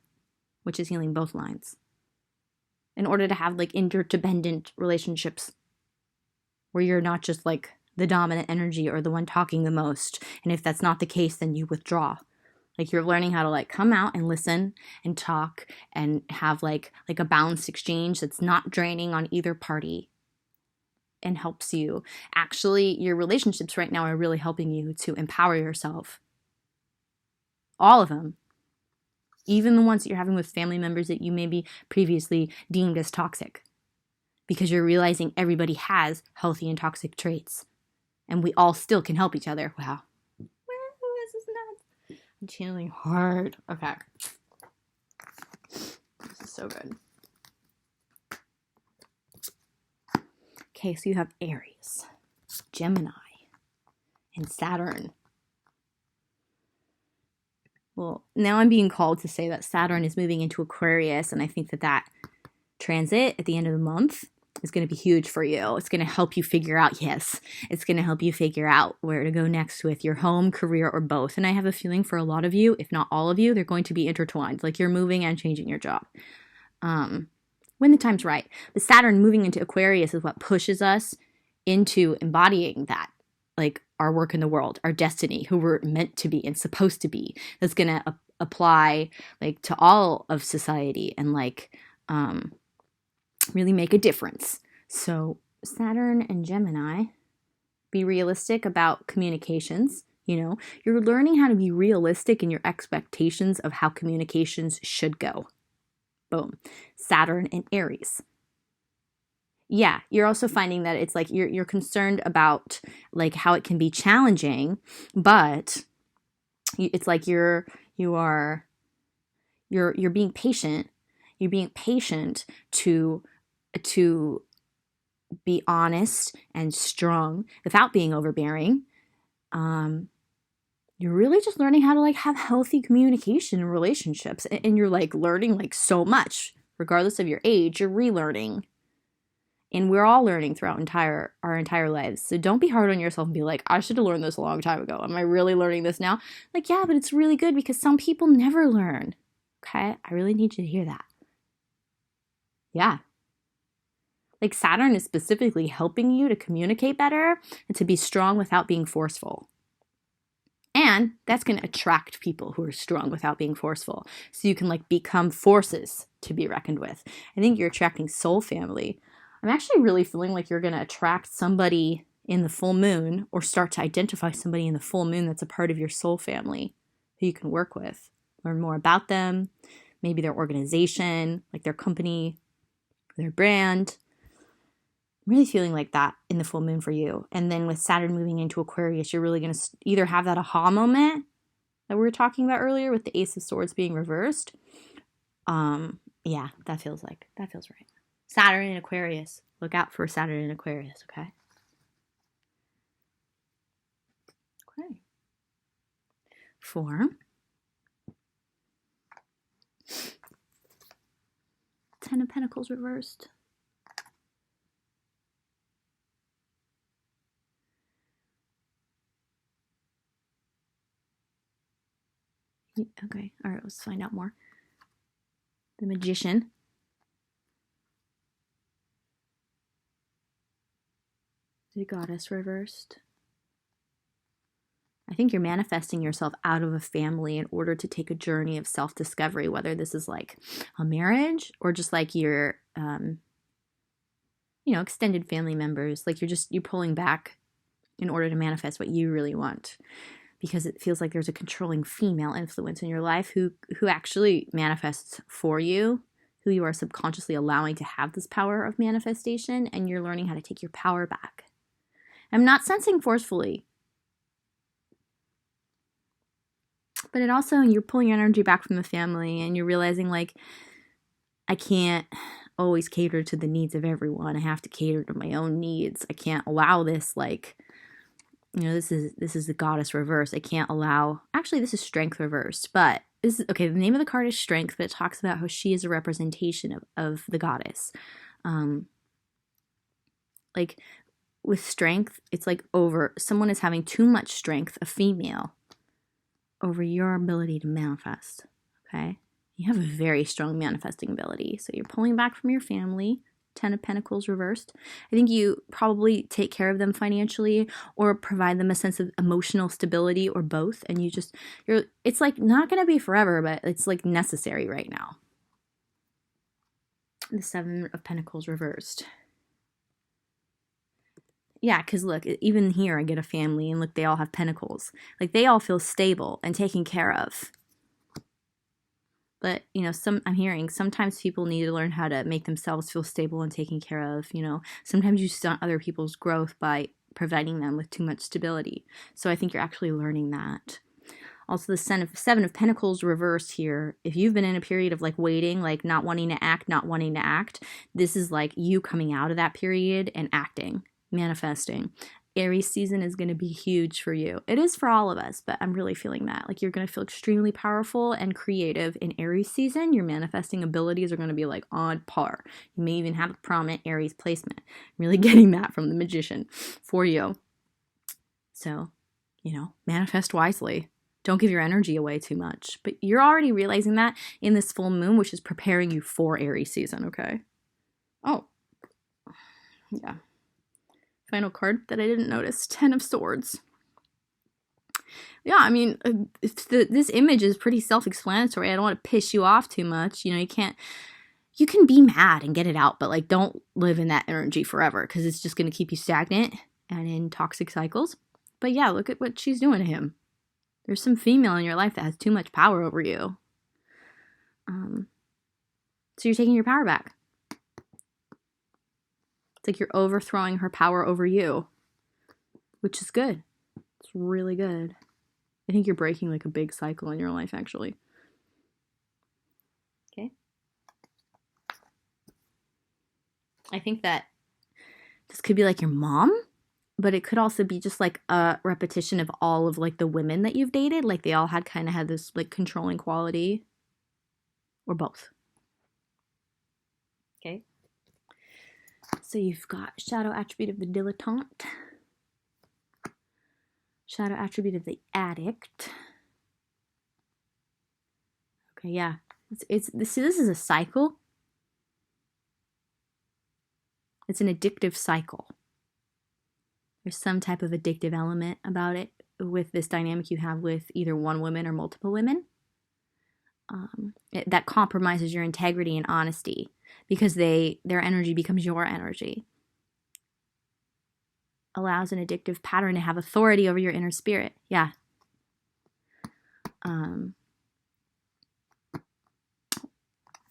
which is healing both lines. In order to have like interdependent relationships where you're not just like the dominant energy or the one talking the most. And if that's not the case, then you withdraw. Like you're learning how to like come out and listen and talk and have like a balanced exchange that's not draining on either party and helps you. Actually, your relationships right now are really helping you to empower yourself. All of them. Even the ones that you're having with family members that you maybe previously deemed as toxic. Because you're realizing everybody has healthy and toxic traits. And we all still can help each other. Wow. This is nuts. I'm channeling hard. Okay. This is so good. Okay, so you have Aries, Gemini, and Saturn. Well, now I'm being called to say that Saturn is moving into Aquarius, and I think that transit at the end of the month is going to be huge for you. It's going to help you figure out, it's going to help you figure out where to go next with your home, career, or both. And I have a feeling for a lot of you, if not all of you, they're going to be intertwined, like you're moving and changing your job. When the time's right. The Saturn moving into Aquarius is what pushes us into embodying that, like our work in the world, our destiny, who we're meant to be and supposed to be. That's going to apply like to all of society and like really make a difference. So Saturn and Gemini, be realistic about communications. You know, you're learning how to be realistic in your expectations of how communications should go. Boom. Saturn and Aries. Yeah, you're also finding that it's like you're concerned about like how it can be challenging, but it's like you're being patient. You're being patient to be honest and strong without being overbearing. You're really just learning how to like have healthy communication in relationships, and you're like learning like so much, regardless of your age. You're relearning, and we're all learning throughout our entire lives. So don't be hard on yourself and be like, I should have learned this a long time ago. Am I really learning this now? Like, yeah, but it's really good because some people never learn. Okay, I really need you to hear that. Yeah. Like Saturn is specifically helping you to communicate better and to be strong without being forceful. And that's going to attract people who are strong without being forceful. So you can like become forces to be reckoned with. I think you're attracting soul family. I'm actually really feeling like you're going to attract somebody in the full moon, or start to identify somebody in the full moon that's a part of your soul family who you can work with. Learn more about them, maybe their organization, like their company, their brand. I'm really feeling like that in the full moon for you. And then with Saturn moving into Aquarius, you're really going to either have that aha moment that we were talking about earlier with the Ace of Swords being reversed. Yeah, that feels right. Saturn in Aquarius. Look out for Saturn in Aquarius, okay? Okay. 4. 10 of Pentacles reversed. Okay, all right, let's find out more. The Magician. The Goddess reversed. I think you're manifesting yourself out of a family in order to take a journey of self-discovery, whether this is like a marriage or just like your, extended family members. Like you're pulling back in order to manifest what you really want, because it feels like there's a controlling female influence in your life who actually manifests for you, who you are subconsciously allowing to have this power of manifestation, and you're learning how to take your power back. I'm not sensing forcefully, but it also, you're pulling your energy back from the family and you're realizing like, I can't always cater to the needs of everyone. I have to cater to my own needs. I can't allow this, like, this is the Goddess reverse. I can't allow, actually this is Strength reversed, but this is, okay, the name of the card is Strength, but it talks about how she is a representation of the goddess. Like with strength, it's like someone is having too much strength, a female, over your ability to manifest, okay? You have a very strong manifesting ability, so you're pulling back from your family. 10 of Pentacles reversed. I think you probably take care of them financially or provide them a sense of emotional stability or both, and it's like not going to be forever, but it's like necessary right now. The 7 of Pentacles reversed. Yeah, because look, even here I get a family, and look, they all have pentacles. Like, they all feel stable and taken care of. But, I'm hearing sometimes people need to learn how to make themselves feel stable and taken care of. Sometimes you stunt other people's growth by providing them with too much stability. So I think you're actually learning that. Also, the 7 of Pentacles reversed here. If you've been in a period of like waiting, like not wanting to act, this is like you coming out of that period and acting, manifesting. Aries season is going to be huge for you. It is for all of us, but I'm really feeling that. Like, you're going to feel extremely powerful and creative in Aries season. Your manifesting abilities are going to be like on par. You may even have a prominent Aries placement. I'm really getting that from the Magician for you. So, manifest wisely. Don't give your energy away too much. But you're already realizing that in this full moon, which is preparing you for Aries season, okay? Oh, yeah. Final card that I didn't notice, 10 of Swords. Yeah, I mean, this image is pretty self-explanatory. I don't want to piss you off too much. You can be mad and get it out, but like, don't live in that energy forever, because it's just going to keep you stagnant and in toxic cycles. But yeah, look at what she's doing to him. There's some female in your life that has too much power over you. So you're taking your power back. It's like you're overthrowing her power over you, which is good. It's really good. I think you're breaking like a big cycle in your life, actually. Okay. I think that this could be like your mom, but it could also be just like a repetition of all of like the women that you've dated. Like, they all had this like controlling quality, or both. Okay. So you've got shadow attribute of the dilettante, shadow attribute of the addict. Okay, yeah. This is a cycle. It's an addictive cycle. There's some type of addictive element about it with this dynamic you have with either one woman or multiple women. That compromises your integrity and honesty, because their energy becomes your energy. Allows an addictive pattern to have authority over your inner spirit. Yeah.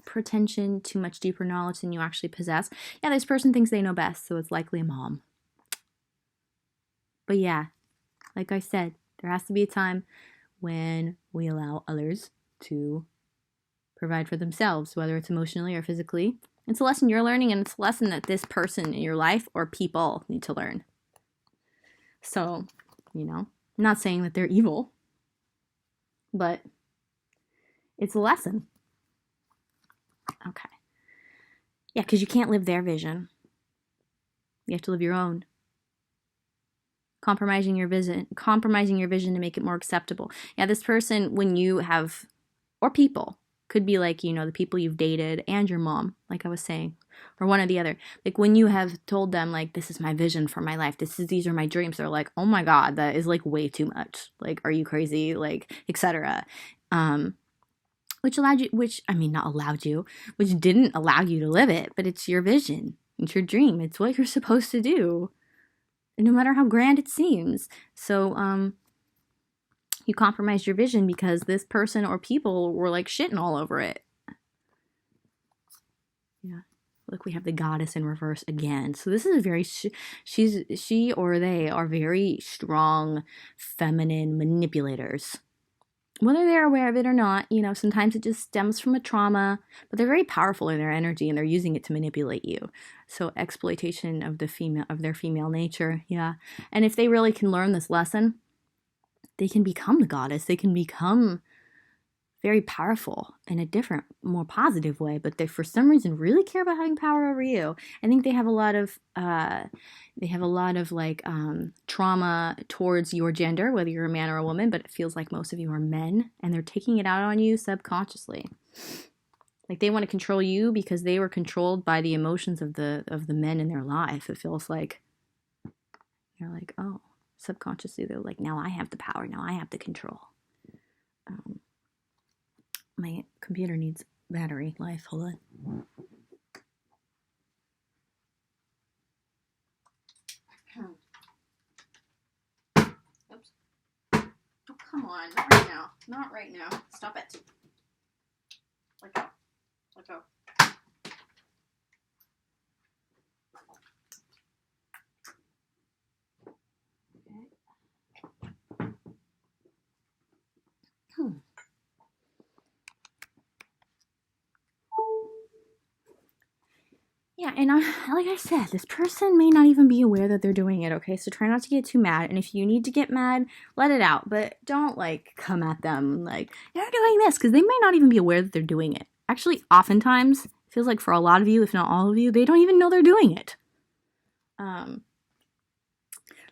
pretension to much deeper knowledge than you actually possess. Yeah, this person thinks they know best, so it's likely a mom. But yeah, like I said, there has to be a time when we allow others to provide for themselves, whether it's emotionally or physically. It's a lesson you're learning, and it's a lesson that this person in your life or people need to learn. So, I'm not saying that they're evil, but it's a lesson. Okay. Yeah, because you can't live their vision. You have to live your own. Compromising your vision to make it more acceptable. Yeah, this person, when you have, or people, could be like, the people you've dated and your mom, like I was saying, or one or the other. Like when you have told them, like, this is my vision for my life, these are my dreams, they're like, oh my God, that is like way too much. Like, are you crazy? Like, etc. Which didn't allow you to live it, but it's your vision. It's your dream. It's what you're supposed to do. And no matter how grand it seems. So, you compromised your vision because this person or people were like shitting all over it. Yeah. Look, we have the goddess in reverse again. So this is a very, she or they are very strong, feminine manipulators. Whether they're aware of it or not, sometimes it just stems from a trauma, but they're very powerful in their energy and they're using it to manipulate you. So exploitation of their female nature. Yeah. And if they really can learn this lesson, they can become the goddess. They can become very powerful in a different, more positive way, but they, for some reason, really care about having power over you. I think they have a lot of trauma towards your gender, whether you're a man or a woman, but it feels like most of you are men, and they're taking it out on you subconsciously. Like they want to control you because they were controlled by the emotions of the men in their life. It feels like you're like, oh, subconsciously they're like, now I have the power, now I have the control. My computer needs battery life. Hold on. Oops. Oh, come on. Not right now. Not right now. Stop it. Let go. Let go. Okay. Yeah, and like I said, this person may not even be aware that they're doing it, okay? So try not to get too mad, and if you need to get mad, let it out, but don't, like, come at them like, you're doing this, because they may not even be aware that they're doing it. Actually, oftentimes, it feels like for a lot of you, if not all of you, they don't even know they're doing it. A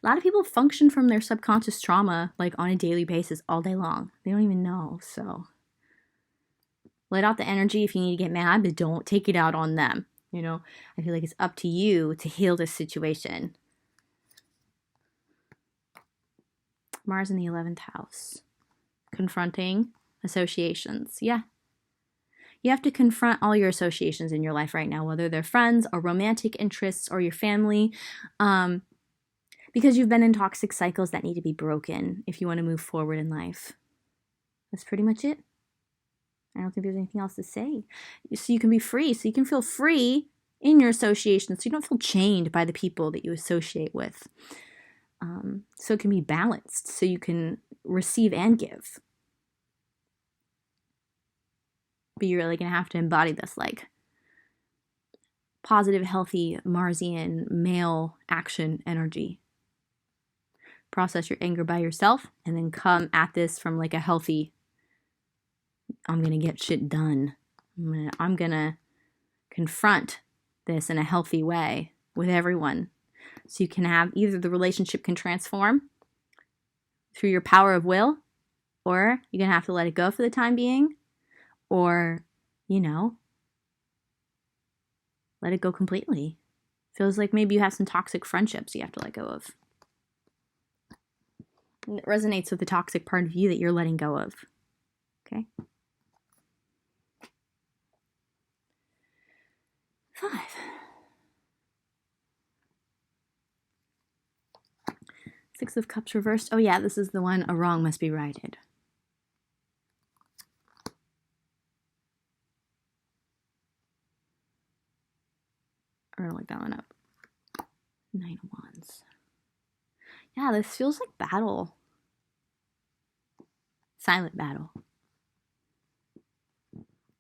lot of people function from their subconscious trauma, like, on a daily basis all day long. They don't even know, so let out the energy if you need to get mad, but don't take it out on them. I feel like it's up to you to heal this situation. Mars in the 11th house. Confronting associations. Yeah. You have to confront all your associations in your life right now, whether they're friends or romantic interests or your family, because you've been in toxic cycles that need to be broken if you want to move forward in life. That's pretty much it. I don't think there's anything else to say. So you can be free. So you can feel free in your association. So you don't feel chained by the people that you associate with. So it can be balanced. So you can receive and give. But you're really going to have to embody this, like, positive, healthy, Marsian, male action energy. Process your anger by yourself and then come at this from, like, a healthy, I'm going to get shit done. I'm going to confront this in a healthy way with everyone. So you can have either the relationship can transform through your power of will, or you're going to have to let it go for the time being, or, let it go completely. Feels like maybe you have some toxic friendships you have to let go of. And it resonates with the toxic part of you that you're letting go of. Okay? 5. 6 of Cups reversed. Oh yeah, this is the one, a wrong must be righted. We're gonna look that one up. 9 of Wands. Yeah, this feels like battle. Silent battle.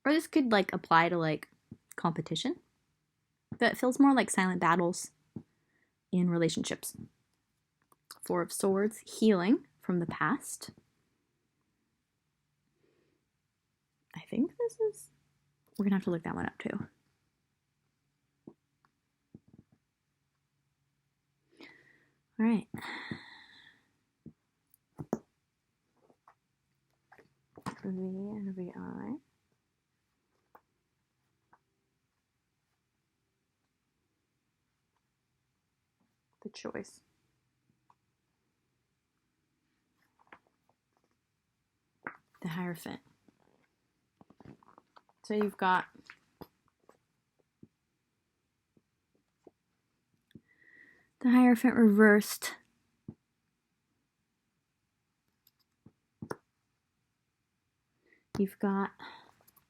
Or this could like apply to like competition. But it feels more like silent battles in relationships. 4 of Swords, healing from the past. I think this is... We're gonna have to look that one up too. All right. V and VI. The choice. The Hierophant. So you've got the Hierophant reversed. You've got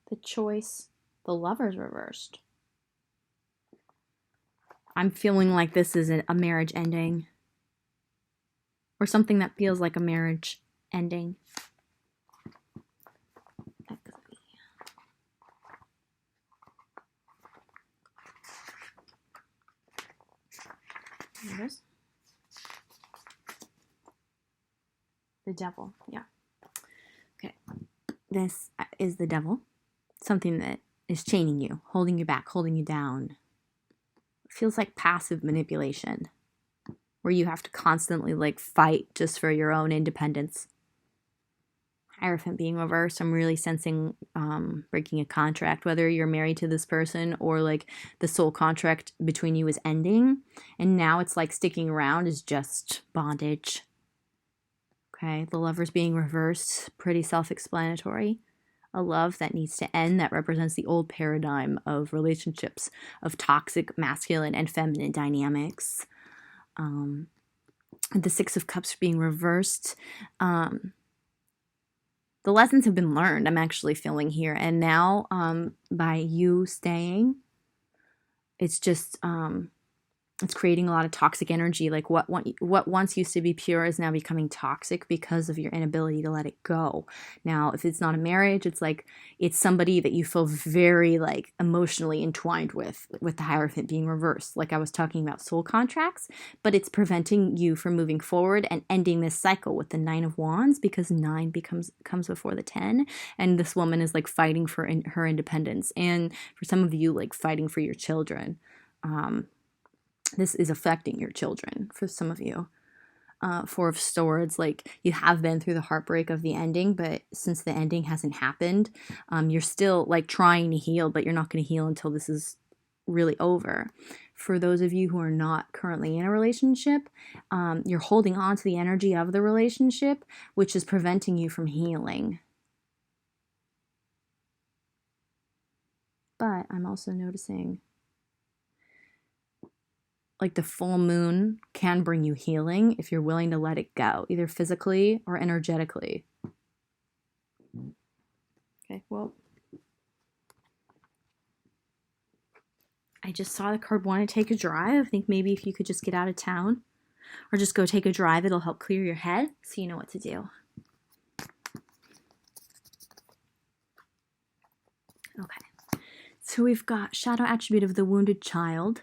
the choice, the Lovers reversed. I'm feeling like this is a marriage ending. Or something that feels like a marriage ending. That could be. There it is. The Devil, yeah. Okay. This is the Devil. Something that is chaining you, holding you back, holding you down. It feels like passive manipulation, where you have to constantly like fight just for your own independence. Hierophant being reversed, I'm really sensing breaking a contract, whether you're married to this person or like the soul contract between you is ending. And now it's like sticking around is just bondage. Okay, the Lovers being reversed, pretty self-explanatory. A love that needs to end that represents the old paradigm of relationships, of toxic masculine and feminine dynamics. The Six of Cups being reversed. The lessons have been learned, I'm actually feeling here. And now, by you staying, it's just, it's creating a lot of toxic energy. Like what once used to be pure is now becoming toxic because of your inability to let it go. Now, if it's not a marriage, it's like, it's somebody that you feel very like emotionally entwined with the Hierophant being reversed. Like I was talking about soul contracts, but it's preventing you from moving forward and ending this cycle with the 9 of Wands, because 9 comes before the 10. And this woman is like fighting for her independence. And for some of you, like fighting for your children. This is affecting your children for some of you. 4 of Swords, like you have been through the heartbreak of the ending, but since the ending hasn't happened, you're still like trying to heal, but you're not going to heal until this is really over. For those of you who are not currently in a relationship, you're holding on to the energy of the relationship, which is preventing you from healing. But I'm also noticing like the full moon can bring you healing if you're willing to let it go, either physically or energetically. Okay, well, I just saw the card want to take a drive. I think maybe if you could just get out of town or just go take a drive, it'll help clear your head so you know what to do. Okay, so we've got shadow attribute of the wounded child.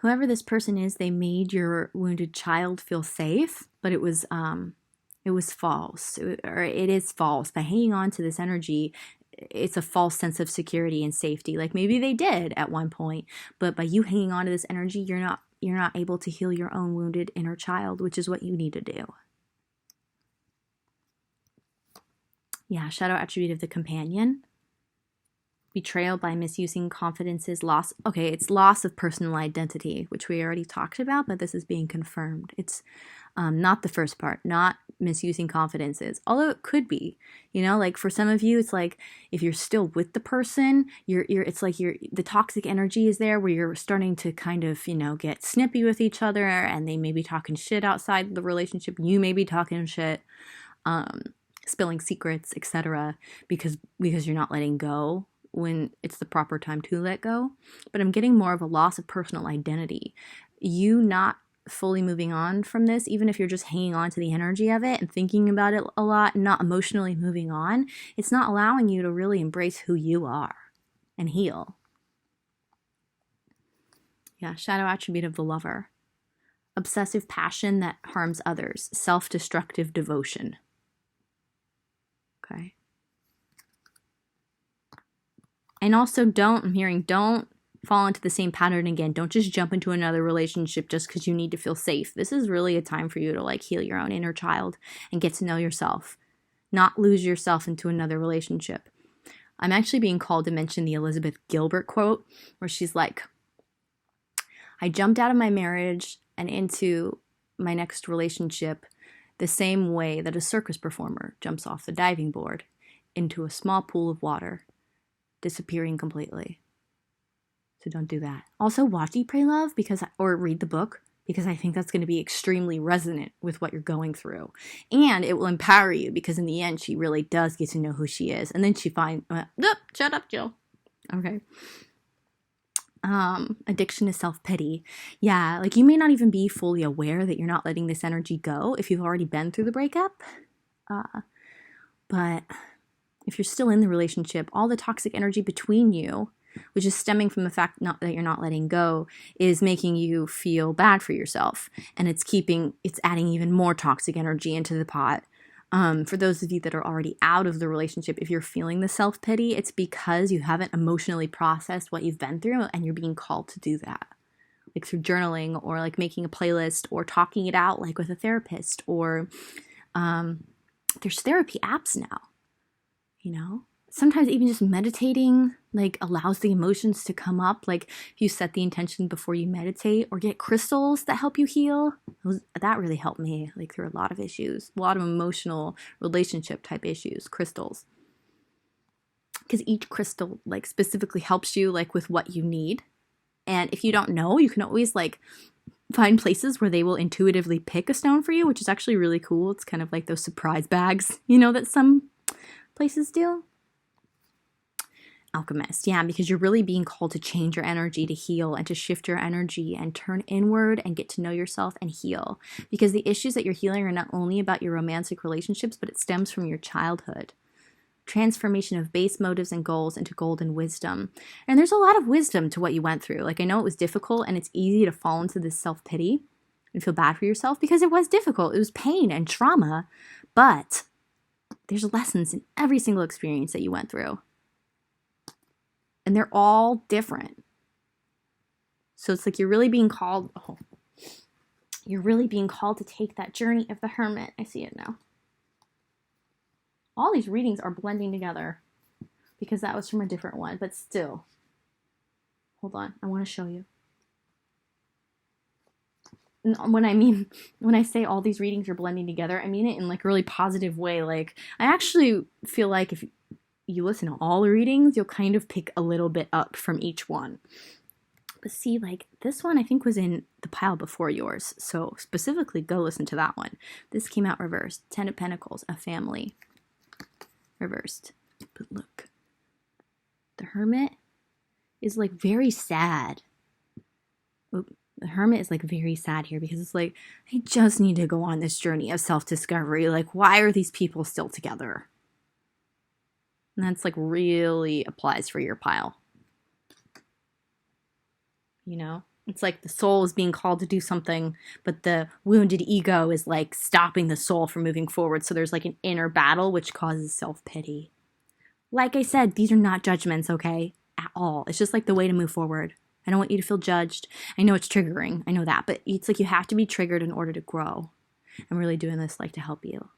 Whoever this person is, they made your wounded child feel safe, but it was false, or it is false. By hanging on to this energy, it's a false sense of security and safety. Like maybe they did at one point, but by you hanging on to this energy, you're not able to heal your own wounded inner child, which is what you need to do. Yeah, shadow attribute of the companion. Betrayal by misusing confidences, loss. Okay, it's loss of personal identity, which we already talked about, but this is being confirmed. It's not the first part, not misusing confidences, although it could be, you know, like for some of you, it's like if you're still with the person, it's like the toxic energy is there where you're starting to kind of, you know, get snippy with each other, and they may be talking shit outside the relationship. You may be talking shit, spilling secrets, etc., because you're not letting go when it's the proper time to let go, but I'm getting more of a loss of personal identity. You not fully moving on from this, even if you're just hanging on to the energy of it and thinking about it a lot and not emotionally moving on, it's not allowing you to really embrace who you are and heal. Yeah, shadow attribute of the lover. Obsessive passion that harms others. Self-destructive devotion. Okay. And also don't fall into the same pattern again. Don't just jump into another relationship just because you need to feel safe. This is really a time for you to like heal your own inner child and get to know yourself. Not lose yourself into another relationship. I'm actually being called to mention the Elizabeth Gilbert quote where she's like, I jumped out of my marriage and into my next relationship the same way that a circus performer jumps off the diving board into a small pool of water, disappearing completely. So don't do that. Also, watch Eat, Pray, Love or read the book because I think that's going to be extremely resonant with what you're going through. And it will empower you because in the end, she really does get to know who she is. And then she finds, shut up, Jill. Okay. Addiction to self-pity. Yeah, like you may not even be fully aware that you're not letting this energy go if you've already been through the breakup. But if you're still in the relationship, all the toxic energy between you, which is stemming from the fact that you're not letting go, is making you feel bad for yourself. And it's adding even more toxic energy into the pot. For those of you that are already out of the relationship, if you're feeling the self-pity, it's because you haven't emotionally processed what you've been through and you're being called to do that. Like through journaling or like making a playlist or talking it out like with a therapist or there's therapy apps now, you know? Sometimes even just meditating like allows the emotions to come up. Like if you set the intention before you meditate or get crystals that help you heal, that really helped me like through a lot of issues, a lot of emotional relationship type issues, crystals. Because each crystal like specifically helps you like with what you need. And if you don't know, you can always like find places where they will intuitively pick a stone for you, which is actually really cool. It's kind of like those surprise bags, you know, that some places do. Alchemist, yeah, because you're really being called to change your energy, to heal, and to shift your energy and turn inward and get to know yourself and heal. Because the issues that you're healing are not only about your romantic relationships, but it stems from your childhood. Transformation of base motives and goals into golden wisdom. And there's a lot of wisdom to what you went through. Like I know it was difficult and it's easy to fall into this self-pity and feel bad for yourself because it was difficult. It was pain and trauma, but there's lessons in every single experience that you went through. And they're all different. So it's like you're really being called to take that journey of the hermit. I see it now. All these readings are blending together because that was from a different one, but still. Hold on, I want to show you. When I say all these readings are blending together, I mean it in like a really positive way. Like I actually feel like if you listen to all the readings, you'll kind of pick a little bit up from each one. But see, like this one I think was in the pile before yours. So specifically go listen to that one. This came out reversed. 10 of Pentacles, a family. Reversed. But look. The Hermit is like very sad. The Hermit is like very sad here because it's like, I just need to go on this journey of self-discovery. Like, why are these people still together? And that's like really applies for your pile. You know, it's like the soul is being called to do something, but the wounded ego is like stopping the soul from moving forward. So there's like an inner battle, which causes self-pity. Like I said, these are not judgments, okay? At all. It's just like the way to move forward. I don't want you to feel judged. I know it's triggering. I know that. But it's like you have to be triggered in order to grow. I'm really doing this like to help you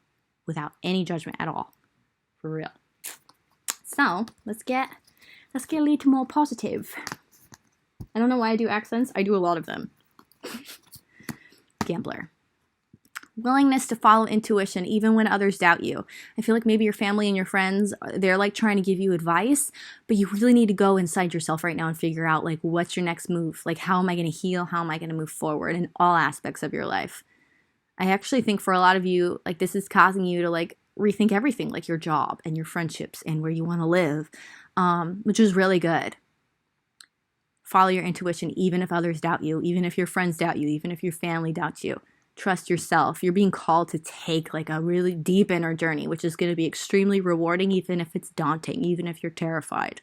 without any judgment at all. For real. So let's get a little more positive. I don't know why I do accents. I do a lot of them. Gambler. Willingness to follow intuition even when others doubt you. I feel like maybe your family and your friends, they're like trying to give you advice, but you really need to go inside yourself right now and figure out like what's your next move? Like how am I going to heal? How am I going to move forward in all aspects of your life? I actually think for a lot of you, like this is causing you to like rethink everything, like your job and your friendships and where you want to live, which is really good. Follow your intuition, even if others doubt you, even if your friends doubt you, even if your family doubts you. Trust yourself. You're being called to take like a really deep inner journey, which is going to be extremely rewarding, even if it's daunting, even if you're terrified.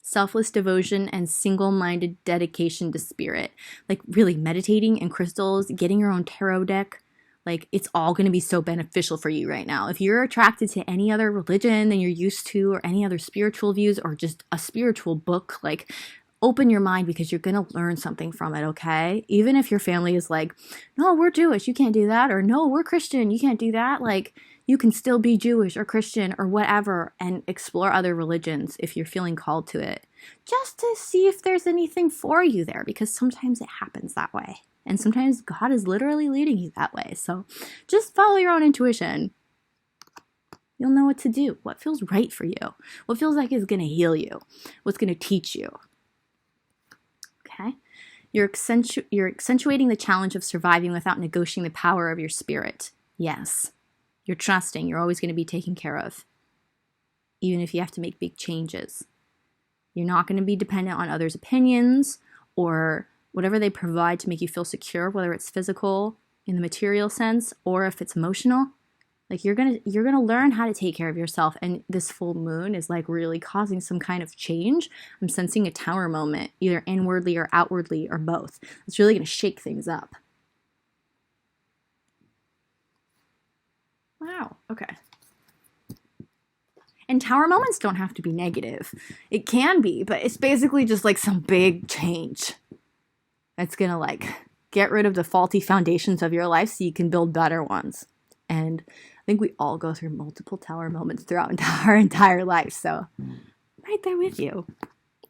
Selfless devotion and single-minded dedication to spirit. Like really meditating and crystals, getting your own tarot deck. Like it's all going to be so beneficial for you right now. If you're attracted to any other religion than you're used to, or any other spiritual views, or just a spiritual book, like open your mind, because you're going to learn something from it, okay? Even if your family is like, no, we're Jewish, you can't do that. Or no, we're Christian, you can't do that. Like you can still be Jewish or Christian or whatever and explore other religions if you're feeling called to it. Just to see if there's anything for you there, because sometimes it happens that way. And sometimes God is literally leading you that way. So just follow your own intuition. You'll know what to do, what feels right for you, what feels like is going to heal you, what's going to teach you. Okay? You're accentuating the challenge of surviving without negotiating the power of your spirit. Yes. You're trusting. You're always going to be taken care of, even if you have to make big changes. You're not going to be dependent on others' opinions or whatever they provide to make you feel secure, whether it's physical in the material sense or if it's emotional. Like you're gonna learn how to take care of yourself, and this full moon is like really causing some kind of change. I'm sensing a tower moment, either inwardly or outwardly or both. It's really gonna shake things up. Wow. Okay. And tower moments don't have to be negative. It can be, but it's basically just like some big change that's gonna like get rid of the faulty foundations of your life so you can build better ones. And I think we all go through multiple tower moments throughout our entire life. So right there with you.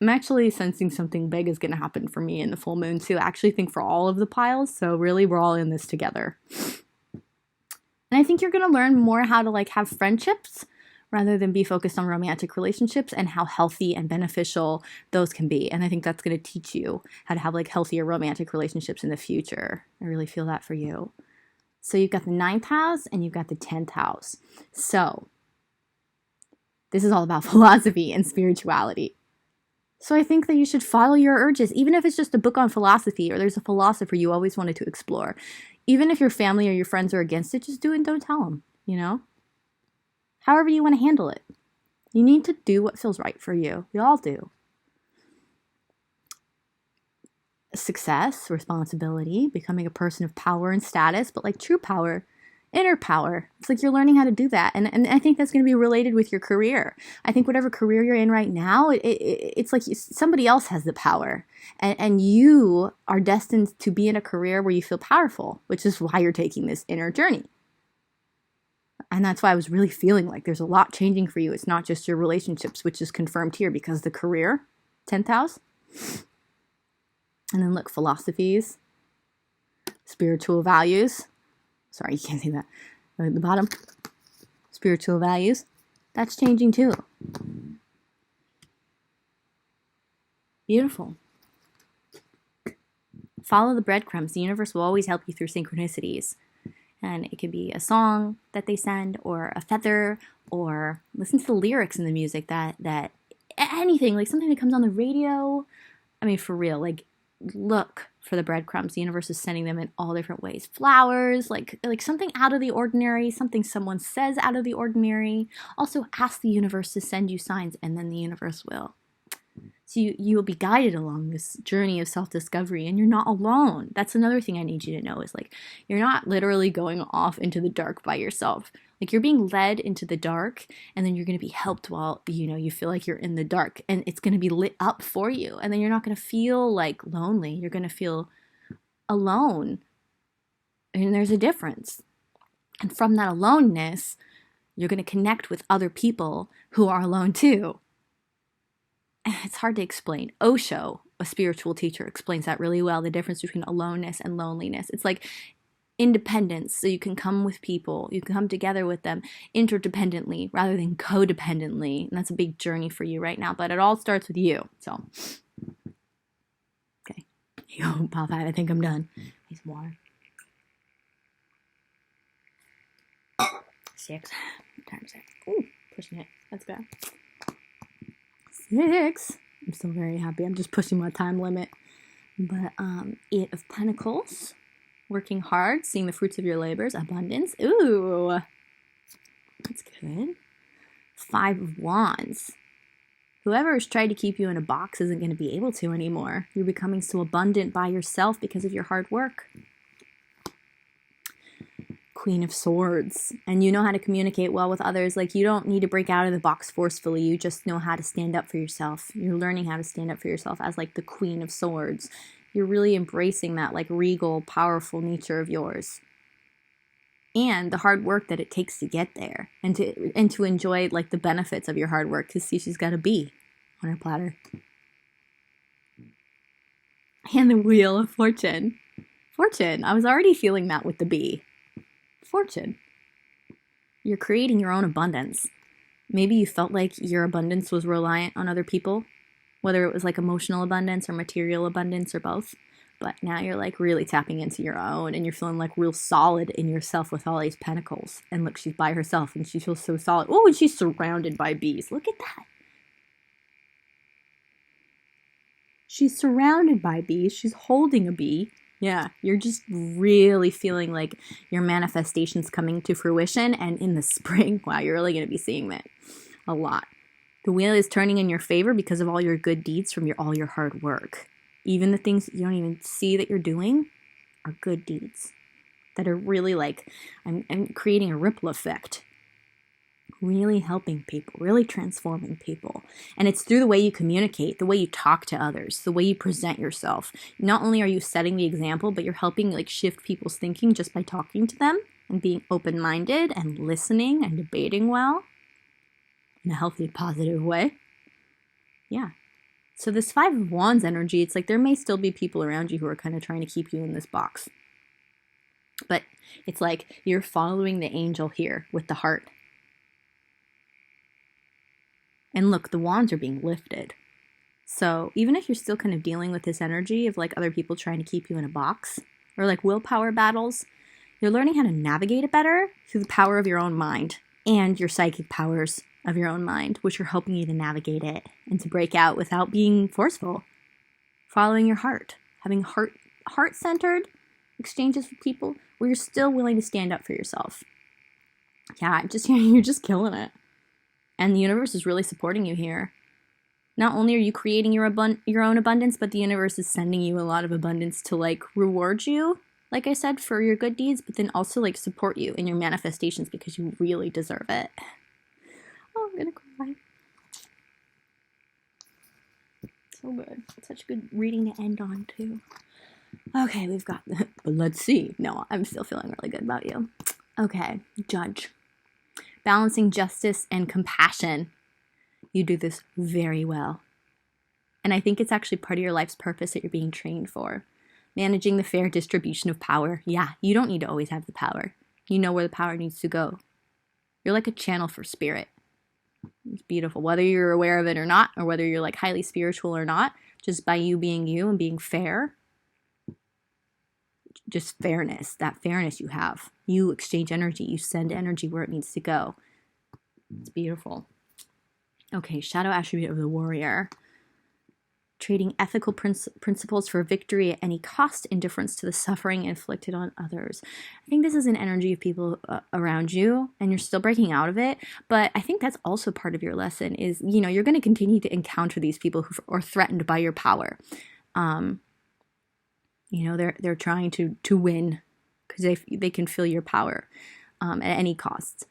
I'm actually sensing something big is going to happen for me in the full moon too. I actually think for all of the piles. So really we're all in this together. And I think you're going to learn more how to like have friendships rather than be focused on romantic relationships, and how healthy and beneficial those can be. And I think that's going to teach you how to have like healthier romantic relationships in the future. I really feel that for you. So you've got the 9th house and you've got the 10th house. So this is all about philosophy and spirituality. So I think that you should follow your urges, even if it's just a book on philosophy or there's a philosopher you always wanted to explore. Even if your family or your friends are against it, just do it and don't tell them, you know? However you want to handle it. You need to do what feels right for you. We all do. Success, responsibility, becoming a person of power and status, but like true power, inner power. It's like you're learning how to do that. And I think that's going to be related with your career. I think whatever career you're in right now, it's like somebody else has the power. And you are destined to be in a career where you feel powerful, which is why you're taking this inner journey. And that's why I was really feeling like there's a lot changing for you. It's not just your relationships, which is confirmed here because the career, 10th house. And then look, philosophies, spiritual values. Sorry, you can't see that. At the bottom, spiritual values. That's changing too. Beautiful. Follow the breadcrumbs. The universe will always help you through synchronicities. And it could be a song that they send, or a feather, or listen to the lyrics in the music that anything, like something that comes on the radio. I mean, for real, like, look for the breadcrumbs. The universe is sending them in all different ways. Flowers, like something out of the ordinary, something someone says out of the ordinary. Also, ask the universe to send you signs, and then the universe will. So you will be guided along this journey of self-discovery, and you're not alone. That's another thing I need you to know is like, you're not literally going off into the dark by yourself. Like you're being led into the dark, and then you're going to be helped while, you feel like you're in the dark, and it's going to be lit up for you. And then you're not going to feel like lonely. You're going to feel alone. And there's a difference. And from that aloneness, you're going to connect with other people who are alone too. It's hard to explain. Osho, a spiritual teacher, explains that really well, the difference between aloneness and loneliness. It's like independence, so you can come with people, you can come together with them interdependently rather than codependently. And that's a big journey for you right now, but it all starts with you. So, okay. Pile 5, I think I'm done. Need some water. 6. What time is it? Ooh, pushing it. That's bad. 6. I'm so very happy. I'm just pushing my time limit. But 8 of Pentacles. Working hard, seeing the fruits of your labors. Abundance. Ooh. That's good. 5 of Wands. Whoever has tried to keep you in a box isn't going to be able to anymore. You're becoming so abundant by yourself because of your hard work. Queen of Swords. And you know how to communicate well with others. Like, you don't need to break out of the box forcefully. You just know how to stand up for yourself. You're learning how to stand up for yourself as like the Queen of Swords. You're really embracing that like regal, powerful nature of yours. And the hard work that it takes to get there, and to enjoy like the benefits of your hard work. To see she's got a bee on her platter. And the Wheel of Fortune. Fortune. I was already feeling that with the bee. Fortune. You're creating your own abundance. Maybe you felt like your abundance was reliant on other people, whether it was like emotional abundance or material abundance or both. But now you're like really tapping into your own, and you're feeling like real solid in yourself with all these pentacles. And look, she's by herself and she feels so solid. Oh, and she's surrounded by bees. Look at that. She's surrounded by bees. She's holding a bee. Yeah, you're just really feeling like your manifestation's coming to fruition. And in the spring, wow, you're really going to be seeing that a lot. The wheel is turning in your favor because of all your good deeds from all your hard work. Even the things that you don't even see that you're doing are good deeds that are really like, I'm creating a ripple effect. Really helping people, really transforming people. And it's through the way you communicate, the way you talk to others, the way you present yourself. Not only are you setting the example, but you're helping like shift people's thinking just by talking to them and being open-minded and listening and debating well in a healthy, positive way. Yeah. So this 5 of Wands energy, it's like there may still be people around you who are kind of trying to keep you in this box. But it's like you're following the angel here with the heart. And look, the wands are being lifted. So even if you're still kind of dealing with this energy of like other people trying to keep you in a box or like willpower battles, you're learning how to navigate it better through the power of your own mind and your psychic powers of your own mind, which are helping you to navigate it and to break out without being forceful. Following your heart, having heart-centered exchanges with people where you're still willing to stand up for yourself. Yeah, you're just killing it. And the universe is really supporting you here. Not only are you creating your own abundance, but the universe is sending you a lot of abundance to like reward you, like I said, for your good deeds, but then also like support you in your manifestations because you really deserve it. Oh, I'm gonna cry. So good. Such good reading to end on too. Okay, we've got but let's see. No, I'm still feeling really good about you. Okay, Judge. Balancing justice and compassion. You do this very well. And I think it's actually part of your life's purpose that you're being trained for. Managing the fair distribution of power. Yeah, you don't need to always have the power. You know where the power needs to go. You're like a channel for spirit. It's beautiful. Whether you're aware of it or not, or whether you're like highly spiritual or not, just by you being you and being fair, just fairness, that fairness you have. You exchange energy. You send energy where it needs to go. It's beautiful. Okay, shadow attribute of the warrior. Trading ethical principles for victory at any cost, indifference to the suffering inflicted on others. I think this is an energy of people around you, and you're still breaking out of it. But I think that's also part of your lesson is, you're going to continue to encounter these people who are threatened by your power. They're trying to win because they can feel your power at any cost.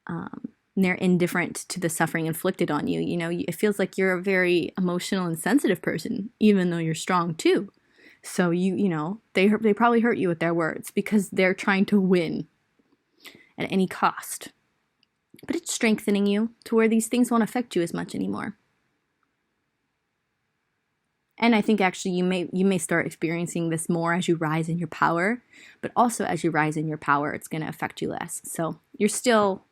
And they're indifferent to the suffering inflicted on you. It feels like you're a very emotional and sensitive person, even though you're strong too. So they probably hurt you with their words because they're trying to win at any cost. But it's strengthening you to where these things won't affect you as much anymore. And I think actually you may start experiencing this more as you rise in your power, but also as you rise in your power, it's going to affect you less. So you're still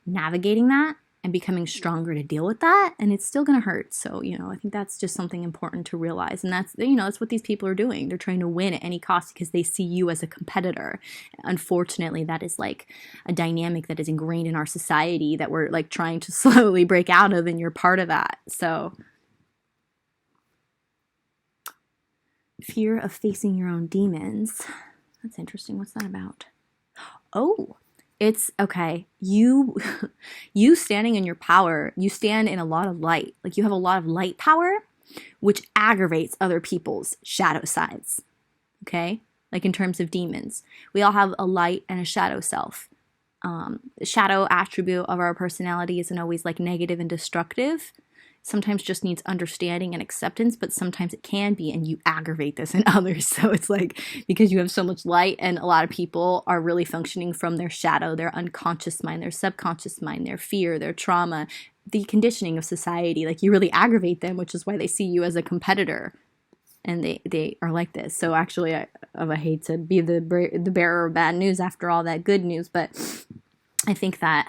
navigating that, and becoming stronger to deal with that, and it's still going to hurt. So, I think that's just something important to realize. And that's what these people are doing. They're trying to win at any cost because they see you as a competitor. Unfortunately, that is like a dynamic that is ingrained in our society that we're like trying to slowly break out of, and you're part of that. So, fear of facing your own demons. That's interesting. What's that about? Oh, it's okay. You standing in your power, you stand in a lot of light. Like you have a lot of light power, which aggravates other people's shadow sides. Okay? Like in terms of demons. We all have a light and a shadow self. The shadow attribute of our personality isn't always like negative and destructive. Sometimes just needs understanding and acceptance, but sometimes it can be, and you aggravate this in others. So it's like, because you have so much light, and a lot of people are really functioning from their shadow, their unconscious mind, their subconscious mind, their fear, their trauma, the conditioning of society. Like you really aggravate them, which is why they see you as a competitor. And they are like this. So actually, I hate to be the bearer of bad news after all that good news, but I think that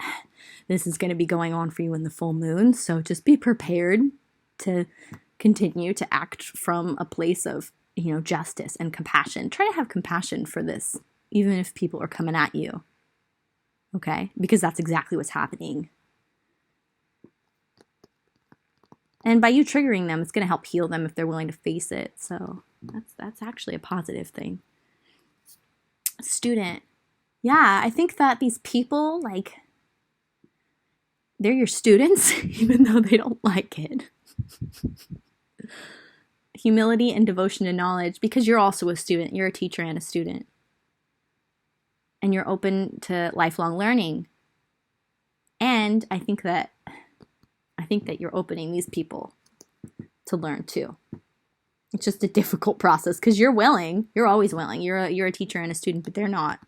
this is going to be going on for you in the full moon. So just be prepared to continue to act from a place of, justice and compassion. Try to have compassion for this, even if people are coming at you. Okay? Because that's exactly what's happening. And by you triggering them, it's going to help heal them if they're willing to face it. So that's actually a positive thing. Student. Yeah, I think that these people, like, they're your students, even though they don't like it. Humility and devotion to knowledge, because you're also a student. You're a teacher and a student. And you're open to lifelong learning. And I think that you're opening these people to learn too. It's just a difficult process because you're willing. You're always willing. You're a teacher and a student, but they're not.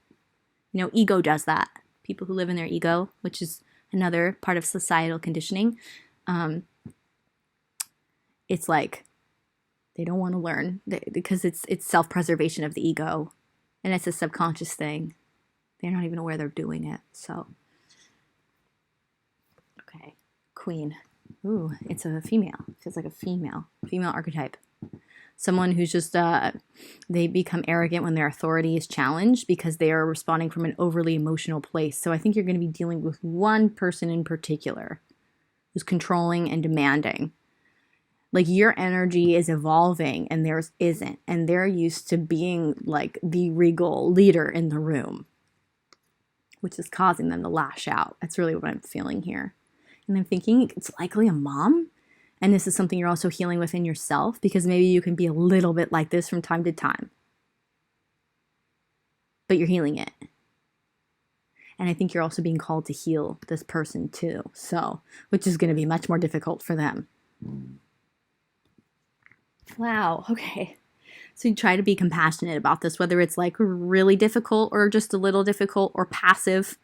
Ego does that. People who live in their ego, which is another part of societal conditioning. It's like they don't want to learn because it's self-preservation of the ego, and it's a subconscious thing. They're not even aware they're doing it. So, okay, Queen. Ooh, it's a female. It feels like a female archetype. Someone who's just, they become arrogant when their authority is challenged because they are responding from an overly emotional place. So I think you're going to be dealing with one person in particular who's controlling and demanding. Like your energy is evolving and theirs isn't. And they're used to being like the regal leader in the room, which is causing them to lash out. That's really what I'm feeling here. And I'm thinking it's likely a mom. And this is something you're also healing within yourself, because maybe you can be a little bit like this from time to time. But you're healing it. And I think you're also being called to heal this person too. So, which is going to be much more difficult for them. Wow. Okay. So you try to be compassionate about this, whether it's like really difficult or just a little difficult or passive.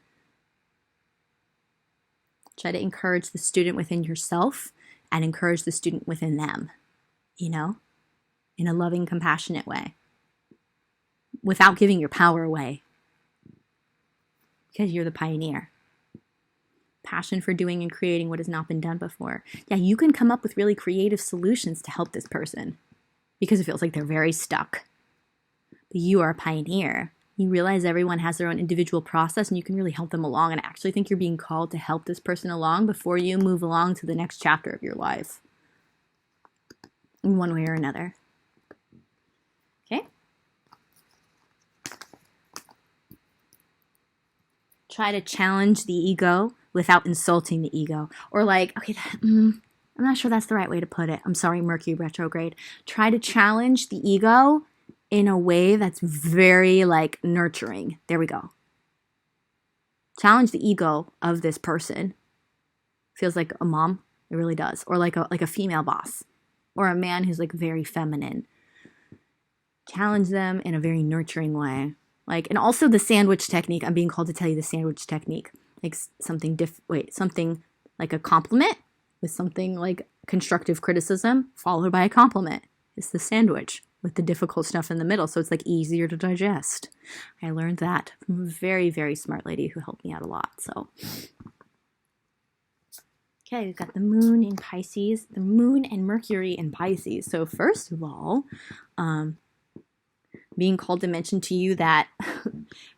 Try to encourage the student within yourself and encourage the student within them, in a loving, compassionate way, without giving your power away, because you're the pioneer. Passion for doing and creating what has not been done before. Yeah, you can come up with really creative solutions to help this person because it feels like they're very stuck. But you are a pioneer. You realize everyone has their own individual process and you can really help them along. And I actually think you're being called to help this person along before you move along to the next chapter of your life. In one way or another. Okay? Try to challenge the ego without insulting the ego. Or like, okay, I'm not sure that's the right way to put it. I'm sorry, Mercury retrograde. Try to challenge the ego in a way that's very like nurturing. There we go. Challenge the ego of this person. Feels like a mom. It really does. Or like a female boss. Or a man who's like very feminine. Challenge them in a very nurturing way. Like, and also the sandwich technique. I'm being called to tell you the sandwich technique. Like something like a compliment with something like constructive criticism followed by a compliment. It's the sandwich with the difficult stuff in the middle, so it's like easier to digest. I learned that from a very, very smart lady who helped me out a lot. So Okay, we've got the moon in Pisces, the moon and Mercury in Pisces. So first of all, being called to mention to you that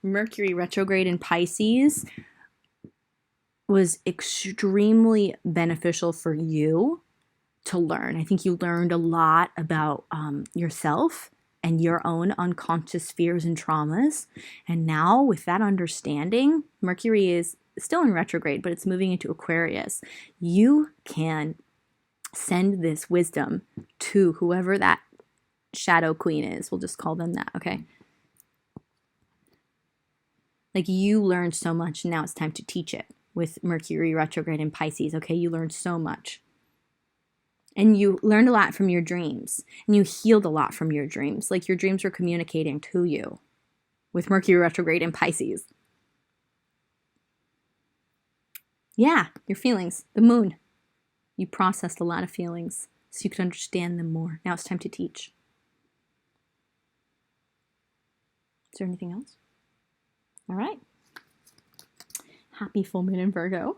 Mercury retrograde in Pisces was extremely beneficial for you to learn. I think you learned a lot about yourself and your own unconscious fears and traumas. And now with that understanding, Mercury is still in retrograde, but it's moving into Aquarius. You can send this wisdom to whoever that shadow queen is. We'll just call them that, okay? Like, you learned so much, and now it's time to teach it with Mercury retrograde in Pisces, okay? You learned so much. And you learned a lot from your dreams, and you healed a lot from your dreams. Like, your dreams were communicating to you with Mercury retrograde in Pisces. Yeah, your feelings, the moon. You processed a lot of feelings so you could understand them more. Now it's time to teach. Is there anything else? All right. Happy full moon in Virgo.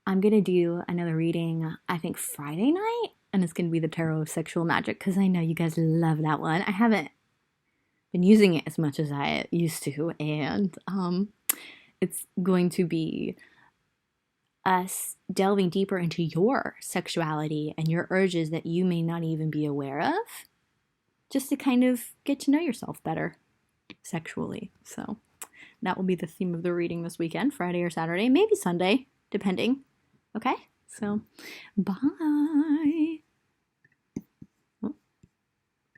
I'm going to do another reading, I think Friday night, and it's going to be the Tarot of Sexual Magic because I know you guys love that one. I haven't been using it as much as I used to, and it's going to be us delving deeper into your sexuality and your urges that you may not even be aware of, just to kind of get to know yourself better sexually. So that will be the theme of the reading this weekend, Friday or Saturday, maybe Sunday, depending. Okay, so bye.